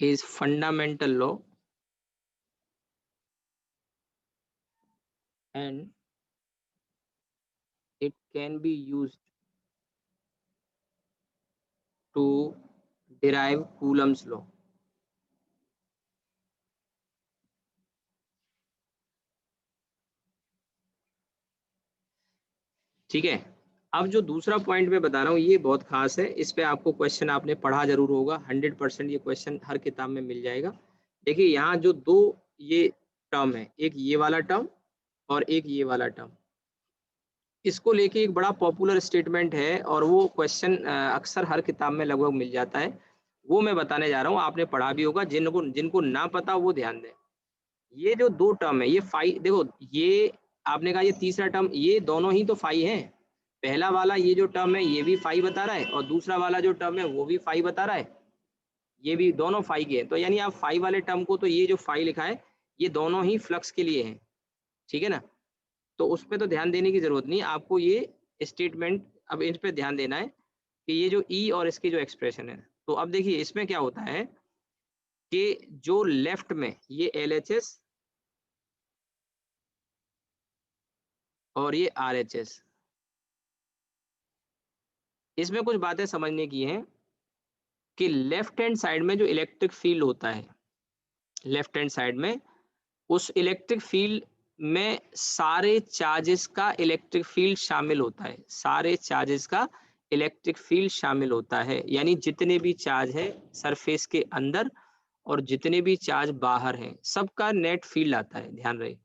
is fundamental law and it can be used to derive Coulomb's law. ठीक है, अब जो दूसरा पॉइंट मैं बता रहा हूँ ये बहुत खास है, इस पे आपको क्वेश्चन आपने पढ़ा जरूर होगा, 100% ये क्वेश्चन हर किताब में मिल जाएगा। देखिए यहाँ जो दो ये टर्म है, एक ये वाला टर्म और एक ये वाला टर्म, इसको लेके एक बड़ा पॉपुलर स्टेटमेंट है और वो क्वेश्चन अक्सर हर किताब में लगभग मिल जाता है, वो मैं बताने जा रहा हूँ, आपने पढ़ा भी होगा, जिनको जिनको ना पता वो ध्यान दें। ये जो दो टर्म है, ये फाई, देखो ये आपने कहा ये तीसरा टर्म, ये दोनों ही तो फाई है। पहला वाला ये जो टर्म है ये भी फाई बता रहा है, और दूसरा वाला जो टर्म है वो भी फाई बता रहा है, ये भी दोनों फाई के हैं। तो यानी आप फाई वाले टर्म को, तो ये जो फाई लिखा है ये दोनों ही फ्लक्स के लिए हैं, ठीक है ना। तो उस पर तो ध्यान देने की जरूरत नहीं, आपको ये स्टेटमेंट अब इन पे ध्यान देना है कि ये जो ई और इसकी जो एक्सप्रेशन है। तो अब देखिए इसमें क्या होता है कि जो लेफ्ट में ये LHS और ये RHS, इसमें कुछ बातें समझने की हैं कि लेफ्ट हैंड साइड में जो इलेक्ट्रिक फील्ड होता है, लेफ्ट हैंड साइड में उस इलेक्ट्रिक फील्ड में सारे चार्जेस का इलेक्ट्रिक फील्ड शामिल होता है, सारे चार्जेस का इलेक्ट्रिक फील्ड शामिल होता है, यानी जितने भी चार्ज है सरफेस के अंदर और जितने भी चार्ज बाहर हैं सबका नेट फील्ड आता है, ध्यान रहे।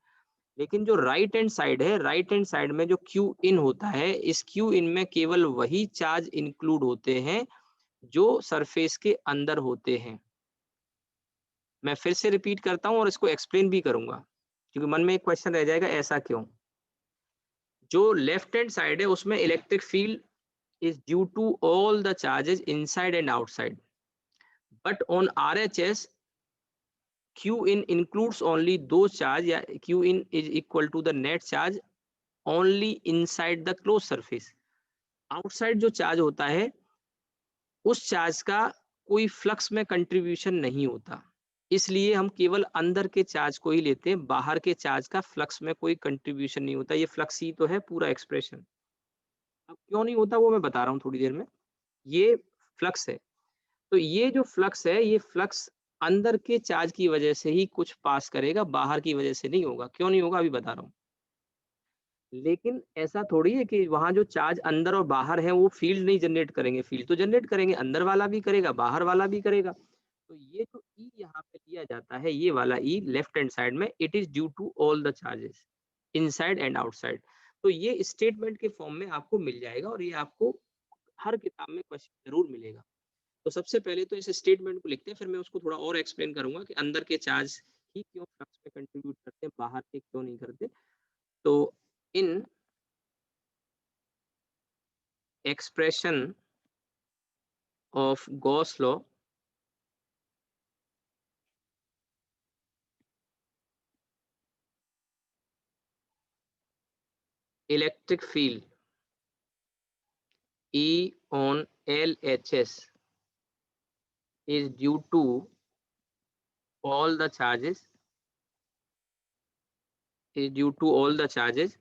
लेकिन जो राइट हैंड साइड है, राइट हैंड साइड में जो क्यू इन होता है, इस क्यू इन में केवल वही चार्ज इंक्लूड होते हैं जो सरफेस के अंदर होते हैं। मैं फिर से रिपीट करता हूं और इसको एक्सप्लेन भी करूंगा, क्योंकि मन में एक क्वेश्चन रह जाएगा ऐसा क्यों। जो लेफ्ट हैंड साइड है उसमें electric field is due to all the charges inside and outside, but on RHS Q in includes only those charge, या Q in is equal to the net charge only inside the closed surface। Outside जो चार्ज होता है उस चार्ज का कोई फ्लक्स में कंट्रीब्यूशन नहीं होता, इसलिए हम केवल अंदर के चार्ज को ही लेते हैं, बाहर के चार्ज का फ्लक्स में कोई कंट्रीब्यूशन नहीं होता। ये फ्लक्स ही तो है पूरा एक्सप्रेशन। अब क्यों नहीं होता वो मैं बता रहा हूँ थोड़ी देर में। ये फ्लक्स है, तो ये जो फ्लक्स है ये फ्लक्स अंदर के चार्ज की वजह से ही कुछ पास करेगा, बाहर की वजह से नहीं होगा। क्यों नहीं होगा अभी बता रहा हूँ। लेकिन ऐसा थोड़ी है कि वहां जो चार्ज अंदर और बाहर है वो फील्ड नहीं जनरेट करेंगे, फील्ड तो जनरेट करेंगे, अंदर वाला भी करेगा बाहर वाला भी करेगा। तो ये जो ई यहाँ पे लिया जाता है, ये वाला ई लेफ्ट हैंड साइड में, it is due to all the charges inside and outside. तो ये स्टेटमेंट के फॉर्म में आपको मिल जाएगा और ये आपको हर किताब में क्वेश्चन जरूर मिलेगा। तो सबसे पहले तो इस स्टेटमेंट को लिखते हैं, फिर मैं उसको थोड़ा और एक्सप्लेन करूंगा कि अंदर के चार्ज ही क्यों फ्लक्स में कंट्रीब्यूट करते हैं, बाहर के क्यों नहीं करते। तो इन expression of Gauss law, electric field E on LHS is due to all the charges, is due to all the charges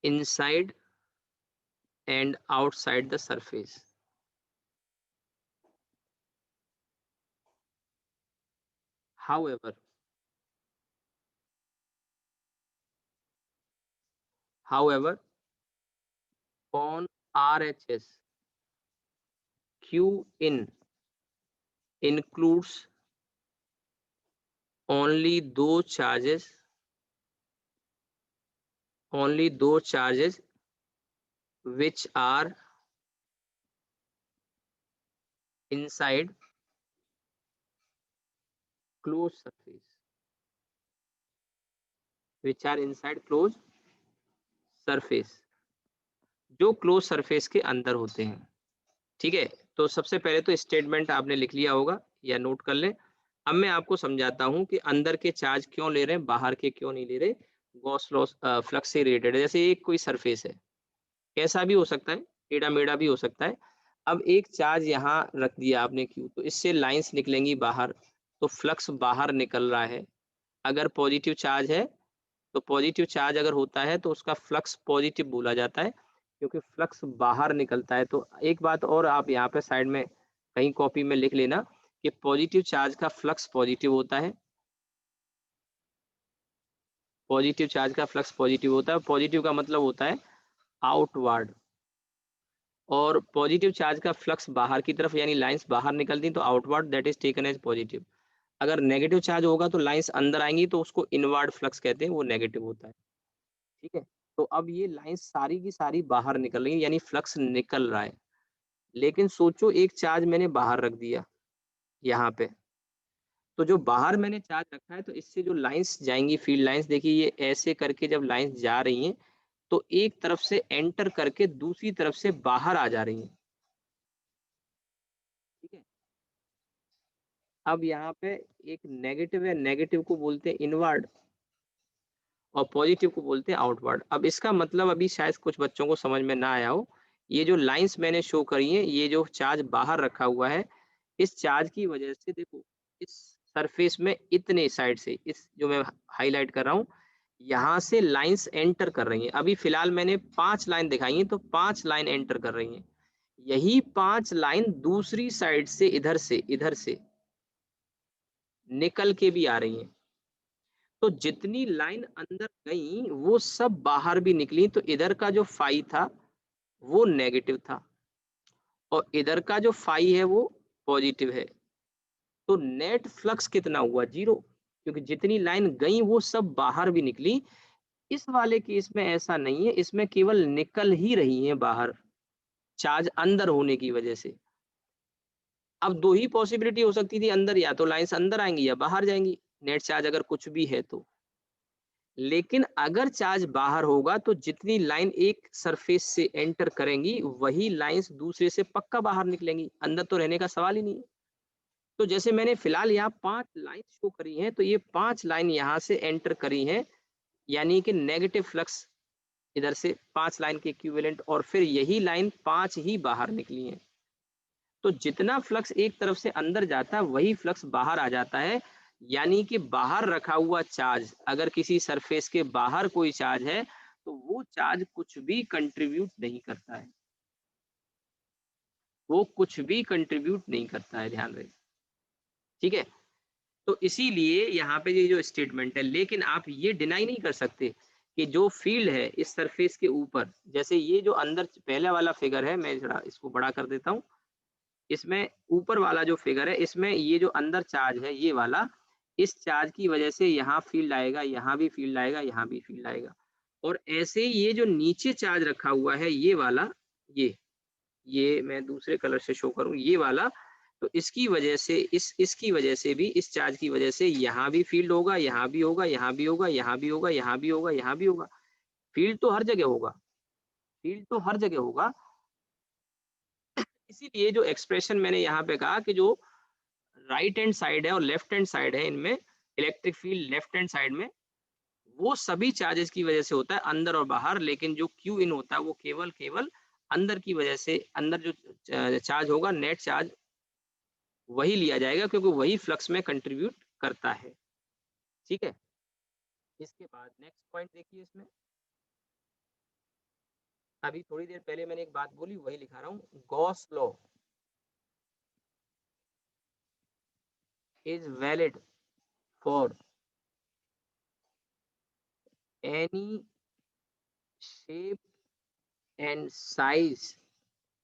inside and outside the surface. However, on RHS, Q in includes only those charges which are inside closed surface, which are inside closed surface, जो क्लोज सरफेस के अंदर होते हैं। ठीक है, तो सबसे पहले तो स्टेटमेंट आपने लिख लिया होगा या नोट कर लें। अब मैं आपको समझाता हूं कि अंदर के चार्ज क्यों ले रहे हैं, बाहर के क्यों नहीं ले रहे। गॉस लॉ फ्लक्स से रिलेटेड है। जैसे एक कोई सरफेस है, कैसा भी हो सकता है, टेढ़ा मेढ़ा भी हो सकता है। अब एक चार्ज यहाँ रख दिया आपने क्यू, तो इससे लाइंस निकलेंगी बाहर, तो फ्लक्स बाहर निकल रहा है। अगर पॉजिटिव चार्ज है तो पॉजिटिव चार्ज अगर होता है तो उसका फ्लक्स पॉजिटिव बोला जाता है, क्योंकि फ्लक्स बाहर निकलता है। तो एक बात और आप यहाँ पे साइड में कहीं कॉपी में लिख लेना कि पॉजिटिव चार्ज का फ्लक्स पॉजिटिव होता है, पॉजिटिव चार्ज का फ्लक्स पॉजिटिव होता है। पॉजिटिव का मतलब होता है आउटवर्ड, और पॉजिटिव चार्ज का फ्लक्स बाहर की तरफ, यानी लाइंस बाहर निकलती तो outward, that is taken as positive. अगर नेगेटिव चार्ज होगा तो लाइंस अंदर आएंगी तो उसको इनवर्ड फ्लक्स कहते हैं, वो नेगेटिव होता है। ठीक है, तो अब ये लाइन सारी की सारी बाहर निकल रही है, यानी फ्लक्स निकल रहा है। लेकिन सोचो एक चार्ज मैंने बाहर रख दिया यहाँ पे, तो जो बाहर मैंने चार्ज रखा है तो इससे जो लाइंस जाएंगी, फील्ड लाइंस, देखिए ये ऐसे करके जब लाइंस जा रही हैं तो एक तरफ से एंटर करके दूसरी तरफ से बाहर आ जा रही हैं। ठीक है, अब यहाँ पे एक नेगेटिव है, नेगेटिव को बोलते हैं इनवर्ड और पॉजिटिव को बोलते हैं आउटवर्ड। अब इसका मतलब अभी शायद कुछ बच्चों को समझ में ना आया हो, ये जो लाइंस मैंने शो करी हैं, ये जो चार्ज बाहर रखा हुआ है, इस चार्ज की वजह से देखो इस सरफेस में इतने साइड से, इस जो मैं हाईलाइट कर रहा हूँ, यहाँ से लाइंस एंटर कर रही हैं। अभी फिलहाल मैंने 5 लाइन दिखाई हैं, तो 5 लाइन एंटर कर रही हैं। यही 5 लाइन दूसरी साइड से इधर से निकल के भी आ रही हैं। तो जितनी लाइन अंदर गई वो सब बाहर भी निकली, तो इधर का जो फाई था वो नेगेटिव था और इधर का जो फाई है वो पॉजिटिव है। तो नेट फ्लक्स कितना हुआ? 0, क्योंकि जितनी लाइन गई वो सब बाहर भी निकली। इस वाले केस में ऐसा नहीं है, इसमें केवल निकल ही रही है बाहर, चार्ज अंदर होने की वजह से। अब दो ही पॉसिबिलिटी हो सकती थी अंदर, या तो लाइंस अंदर आएंगी या बाहर जाएंगी, नेट चार्ज अगर कुछ भी है तो। लेकिन अगर चार्ज बाहर होगा तो जितनी लाइन एक सरफेस से एंटर करेंगी वही लाइंस दूसरे से पक्का बाहर निकलेंगी, अंदर तो रहने का सवाल ही नहीं है। तो जैसे मैंने फिलहाल यहाँ 5 लाइन शो करी हैं, तो ये 5 लाइन यहाँ से एंटर करी हैं, यानी कि नेगेटिव फ्लक्स इधर से 5 लाइन के इक्विवेलेंट, और फिर यही लाइन 5 ही बाहर निकली हैं। तो जितना फ्लक्स एक तरफ से अंदर जाता है वही फ्लक्स बाहर आ जाता है, यानी कि बाहर रखा हुआ चार्ज, अगर किसी सरफेस के बाहर कोई चार्ज है तो वो चार्ज कुछ भी कंट्रीब्यूट नहीं करता है, वो कुछ भी कंट्रीब्यूट नहीं करता है, ध्यान रहे। ठीक है, तो इसीलिए यहाँ पे ये जो स्टेटमेंट है, लेकिन आप ये डिनाई नहीं कर सकते कि जो फील्ड है इस सरफेस के ऊपर, जैसे ये जो अंदर पहले वाला फिगर है, मैं जरा इसको बड़ा कर देता हूँ, इसमें ऊपर वाला जो फिगर है इसमें ये जो अंदर चार्ज है ये वाला, इस चार्ज की वजह से यहाँ फील्ड आएगा, यहाँ भी फील्ड आएगा, यहाँ भी फील्ड आएगा। और ऐसे ही ये जो नीचे चार्ज रखा हुआ है ये वाला, ये मैं दूसरे कलर से शो करूं, ये वाला, तो इसकी वजह से इसकी वजह से भी, इस चार्ज की वजह से यहाँ भी फील्ड होगा, यहाँ भी होगा, यहाँ भी होगा, यहाँ भी होगा, यहाँ भी होगा, यहाँ भी होगा। फील्ड तो हर जगह होगा, फील्ड तो हर जगह होगा। इसीलिए जो एक्सप्रेशन मैंने यहाँ पे कहा कि जो राइट हैंड साइड है और लेफ्ट हैंड साइड है, इनमें electric field left hand side में वो सभी चार्जेस की वजह से होता है, अंदर और बाहर। लेकिन जो क्यू इन होता है वो केवल केवल अंदर की वजह से, अंदर जो चार्ज होगा नेट चार्ज वही लिया जाएगा, क्योंकि वही फ्लक्स में कंट्रीब्यूट करता है। ठीक है, इसके बाद नेक्स्ट पॉइंट देखिए, इसमें अभी थोड़ी देर पहले मैंने एक बात बोली वही लिखा रहा हूँ, Gauss law is valid for any shape and size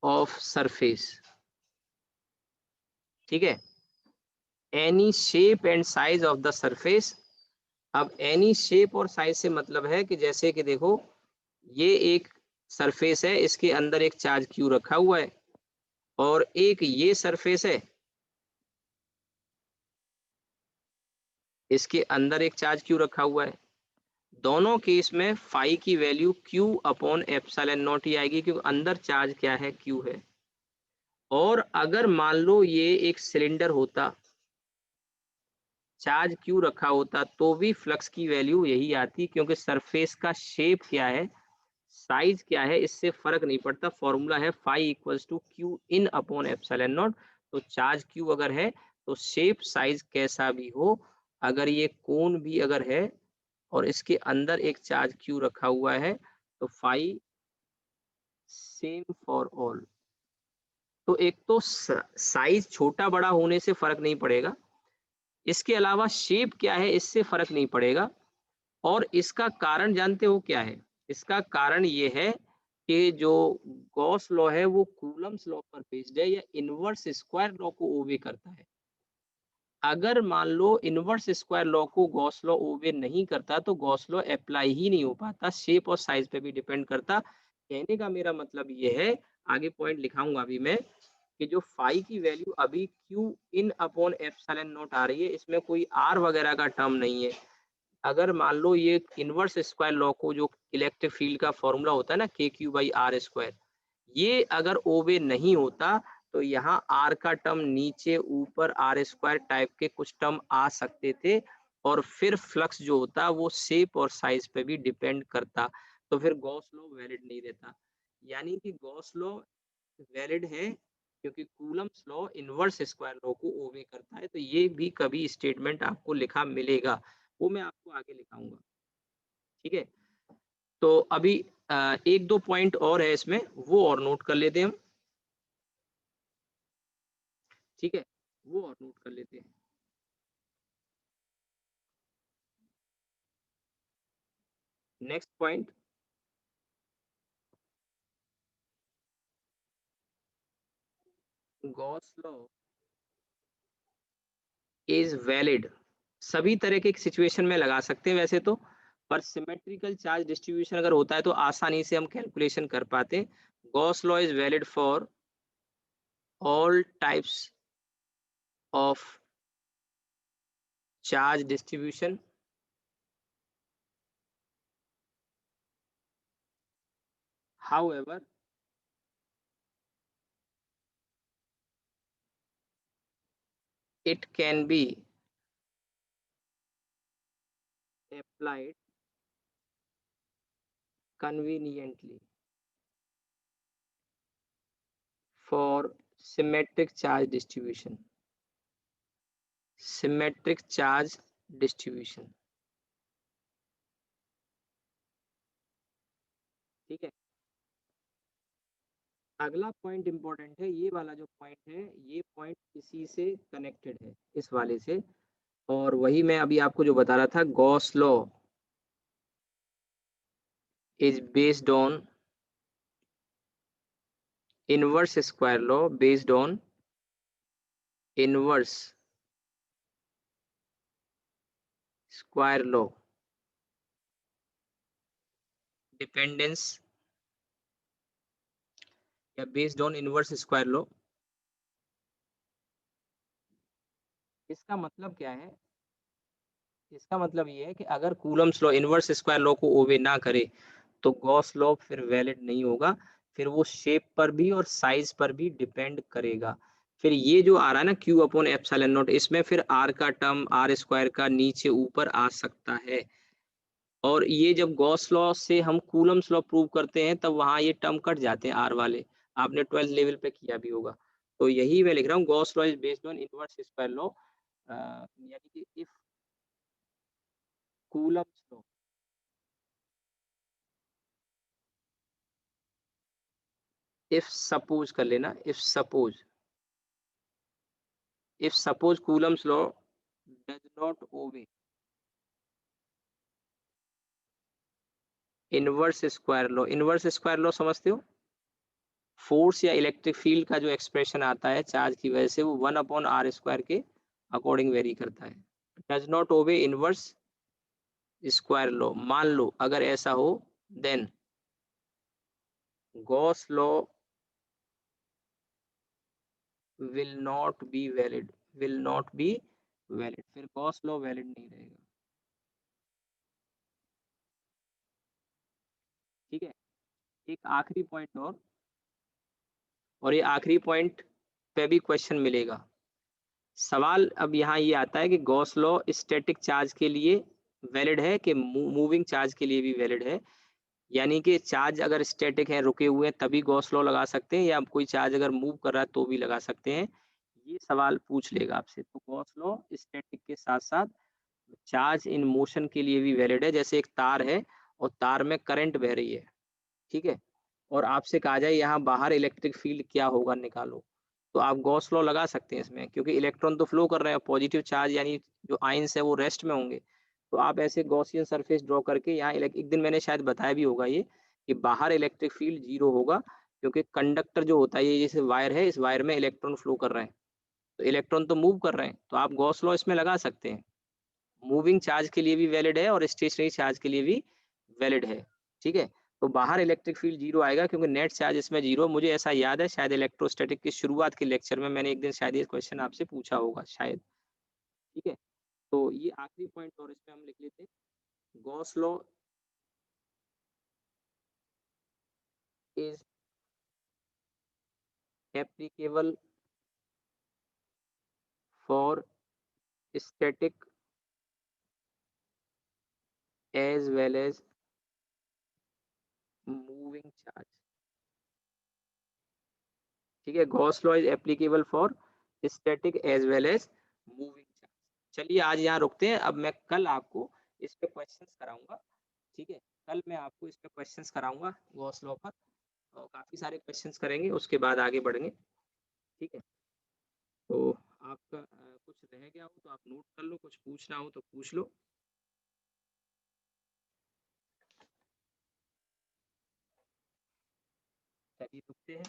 of surface। ठीक है, any shape and size of the surface। अब any shape और size से मतलब है कि जैसे कि देखो ये एक सरफेस है, इसके अंदर एक चार्ज क्यू रखा हुआ है, और एक ये सरफेस है, इसके अंदर एक चार्ज क्यू रखा हुआ है। दोनों केस में फाई की value Q upon epsilon not ही आएगी, क्योंकि अंदर चार्ज क्या है? Q है। और अगर मान लो ये एक सिलेंडर होता, चार्ज Q रखा होता, तो भी फ्लक्स की वैल्यू यही आती, क्योंकि सरफेस का शेप क्या है, साइज क्या है, इससे फर्क नहीं पड़ता। फॉर्मूला है phi equals to Q in upon epsilon naught. तो चार्ज Q अगर है तो शेप साइज कैसा भी हो, अगर ये कोन भी अगर है और इसके अंदर एक चार्ज Q रखा हुआ है, तो फाई सेम फॉर ऑल। तो एक तो साइज छोटा बड़ा होने से फर्क नहीं पड़ेगा, इसके अलावा शेप क्या है इससे फर्क नहीं पड़ेगा। और इसका कारण जानते हो क्या है? इसका कारण ये है कि जो गॉस लॉ है वो कूलम्स लॉ पर बेस्ड है, या इनवर्स स्क्वायर लॉ को ओबे करता है। अगर मान लो इनवर्स स्क्वायर लॉ को गॉस लॉ ओबे नहीं करता तो गॉस लॉ अप्लाई ही नहीं हो पाता, शेप और साइज पे भी डिपेंड करता। कहने का मेरा मतलब ये है, आगे पॉइंट लिखाऊंगा अभी मैं, कि जो फाई की वैल्यू अभी q in upon epsilon naught आ रही है, इसमें कोई आर वगैरह का टर्म नहीं है। अगर मान लो ये इनवर्स स्क्वायर लॉ को, जो इलेक्ट्रिक फील्ड का फॉर्मूला होता है ना के क्यू बाई आर स्क्वायर, ये अगर ओबे नहीं होता तो यहाँ आर का टर्म नीचे ऊपर आर स्क्वायर टाइप के कुछ टर्म आ सकते थे, और फिर फ्लक्स जो होता वो शेप और साइज पे भी डिपेंड करता, तो फिर गॉस लॉ वैलिड नहीं रहता। यानी कि गॉस लॉ वैलिड है क्योंकि Coulomb's law inverse square law को ओबे करता है। तो ये भी कभी स्टेटमेंट आपको लिखा मिलेगा, वो मैं आपको आगे लिखाऊंगा। ठीक है, तो अभी एक दो पॉइंट और है इसमें, वो और नोट कर लेते हैं हम। ठीक है, वो और नोट कर लेते हैं। Next point, Gauss law is valid सभी तरह के सिचुएशन में लगा सकते हैं वैसे तो, पर सिमेट्रिकल चार्ज डिस्ट्रीब्यूशन अगर होता है तो आसानी से हम कैलकुलेशन कर पाते हैं। Gauss law is valid for all types of charge distribution however it can be applied conveniently for symmetric charge distribution, symmetric charge distribution। ठीक है, अगला पॉइंट इंपॉर्टेंट है, ये वाला जो पॉइंट है, ये पॉइंट इसी से कनेक्टेड है, इस वाले से, और वही मैं अभी आपको जो बता रहा था, Gauss law is based on inverse square law, based on inverse square law, dependence या based on inverse square law. इसका मतलब क्या है, इसका मतलब ये है कि अगर Coulomb's law inverse square law को ओबे ना करे तो गॉस लॉ फिर वैलिड नहीं होगा, फिर वो शेप पर भी और साइज पर भी डिपेंड करेगा। फिर ये जो आ रहा है ना क्यू अपॉन एप्सिलॉन नॉट, इसमें फिर आर का टर्म आर स्क्वायर का नीचे ऊपर आ सकता है, और ये जब गॉस लॉ से हम कूलम्स लॉ प्रूव करते हैं तब वहां ये टर्म कट जाते हैं आर वाले, आपने 12th लेवल पे किया भी होगा। तो यही मैं लिख रहा हूँ, Gauss law is based on inverse square law, यानी कि if Coulomb's law, if suppose कर लेना, if suppose Coulomb's law does not obey inverse square law, inverse square law समझते हो, फोर्स या इलेक्ट्रिक फील्ड का जो एक्सप्रेशन आता है चार्ज की वजह से, वो 1/r स्क्वायर के अकॉर्डिंग वेरी करता है। Does not obey inverse square law, मान लो अगर ऐसा हो, then Gauss law will not be valid, will not be valid, फिर गॉस लॉ वैलिड नहीं रहेगा। ठीक है, एक आखिरी पॉइंट और ये आखिरी पॉइंट पे भी क्वेश्चन मिलेगा। सवाल अब यहाँ ये आता है कि गॉस लॉ स्टैटिक चार्ज के लिए वैलिड है कि मूविंग चार्ज के लिए भी वैलिड है, यानी कि चार्ज अगर स्टैटिक है, रुके हुए हैं, तभी गॉस लॉ लगा सकते हैं, या कोई चार्ज अगर मूव कर रहा है तो भी लगा सकते हैं, ये सवाल पूछ लेगा आपसे। तो गॉस लॉ स्टैटिक के साथ साथ चार्ज इन मोशन के लिए भी वैलिड है। जैसे एक तार है और तार में करंट बह रही है, ठीक है, और आपसे कहा जाए यहाँ बाहर इलेक्ट्रिक फील्ड क्या होगा निकालो, तो आप गॉस लॉ लगा सकते हैं इसमें, क्योंकि इलेक्ट्रॉन तो फ्लो कर रहे हैं, पॉजिटिव चार्ज यानी जो आयंस है वो रेस्ट में होंगे। तो आप ऐसे गॉसियन सरफेस ड्रॉ करके यहाँ एक दिन मैंने शायद बताया भी होगा ये, कि बाहर इलेक्ट्रिक फील्ड 0 होगा, क्योंकि कंडक्टर जो होता है, ये जैसे वायर है, इस वायर में इलेक्ट्रॉन फ्लो कर रहे हैं, तो इलेक्ट्रॉन तो मूव कर रहे हैं, तो आप गॉस लॉ इसमें लगा सकते हैं। मूविंग चार्ज के लिए भी वैलिड है और स्टेशनरी चार्ज के लिए भी वैलिड है। ठीक है, तो बाहर इलेक्ट्रिक फील्ड 0 आएगा क्योंकि नेट चार्ज इसमें 0। मुझे ऐसा याद है शायद इलेक्ट्रोस्टैटिक की शुरुआत के लेक्चर में मैंने एक दिन शायद ये क्वेश्चन आपसे पूछा होगा शायद। ठीक है, तो ये आखिरी पॉइंट और इसमें हम लिख लेते हैं। Gauss law is applicable for static as well as moving charge। ठीक है, Gauss law is applicable for static as well as moving charge. चलिए आज यहाँ रुकते हैं, अब मैं कल आपको इस पे क्वेश्चंस कराऊंगा। ठीक है, कल मैं आपको इस पे क्वेश्चंस कराऊंगा गॉस लॉ पर, और काफी सारे क्वेश्चंस करेंगे, उसके बाद आगे बढ़ेंगे। ठीक है, तो आपका कुछ रह गया हो तो आप नोट कर लो, कुछ पूछना हो तो पूछ लो। चलिए रुकते हैं।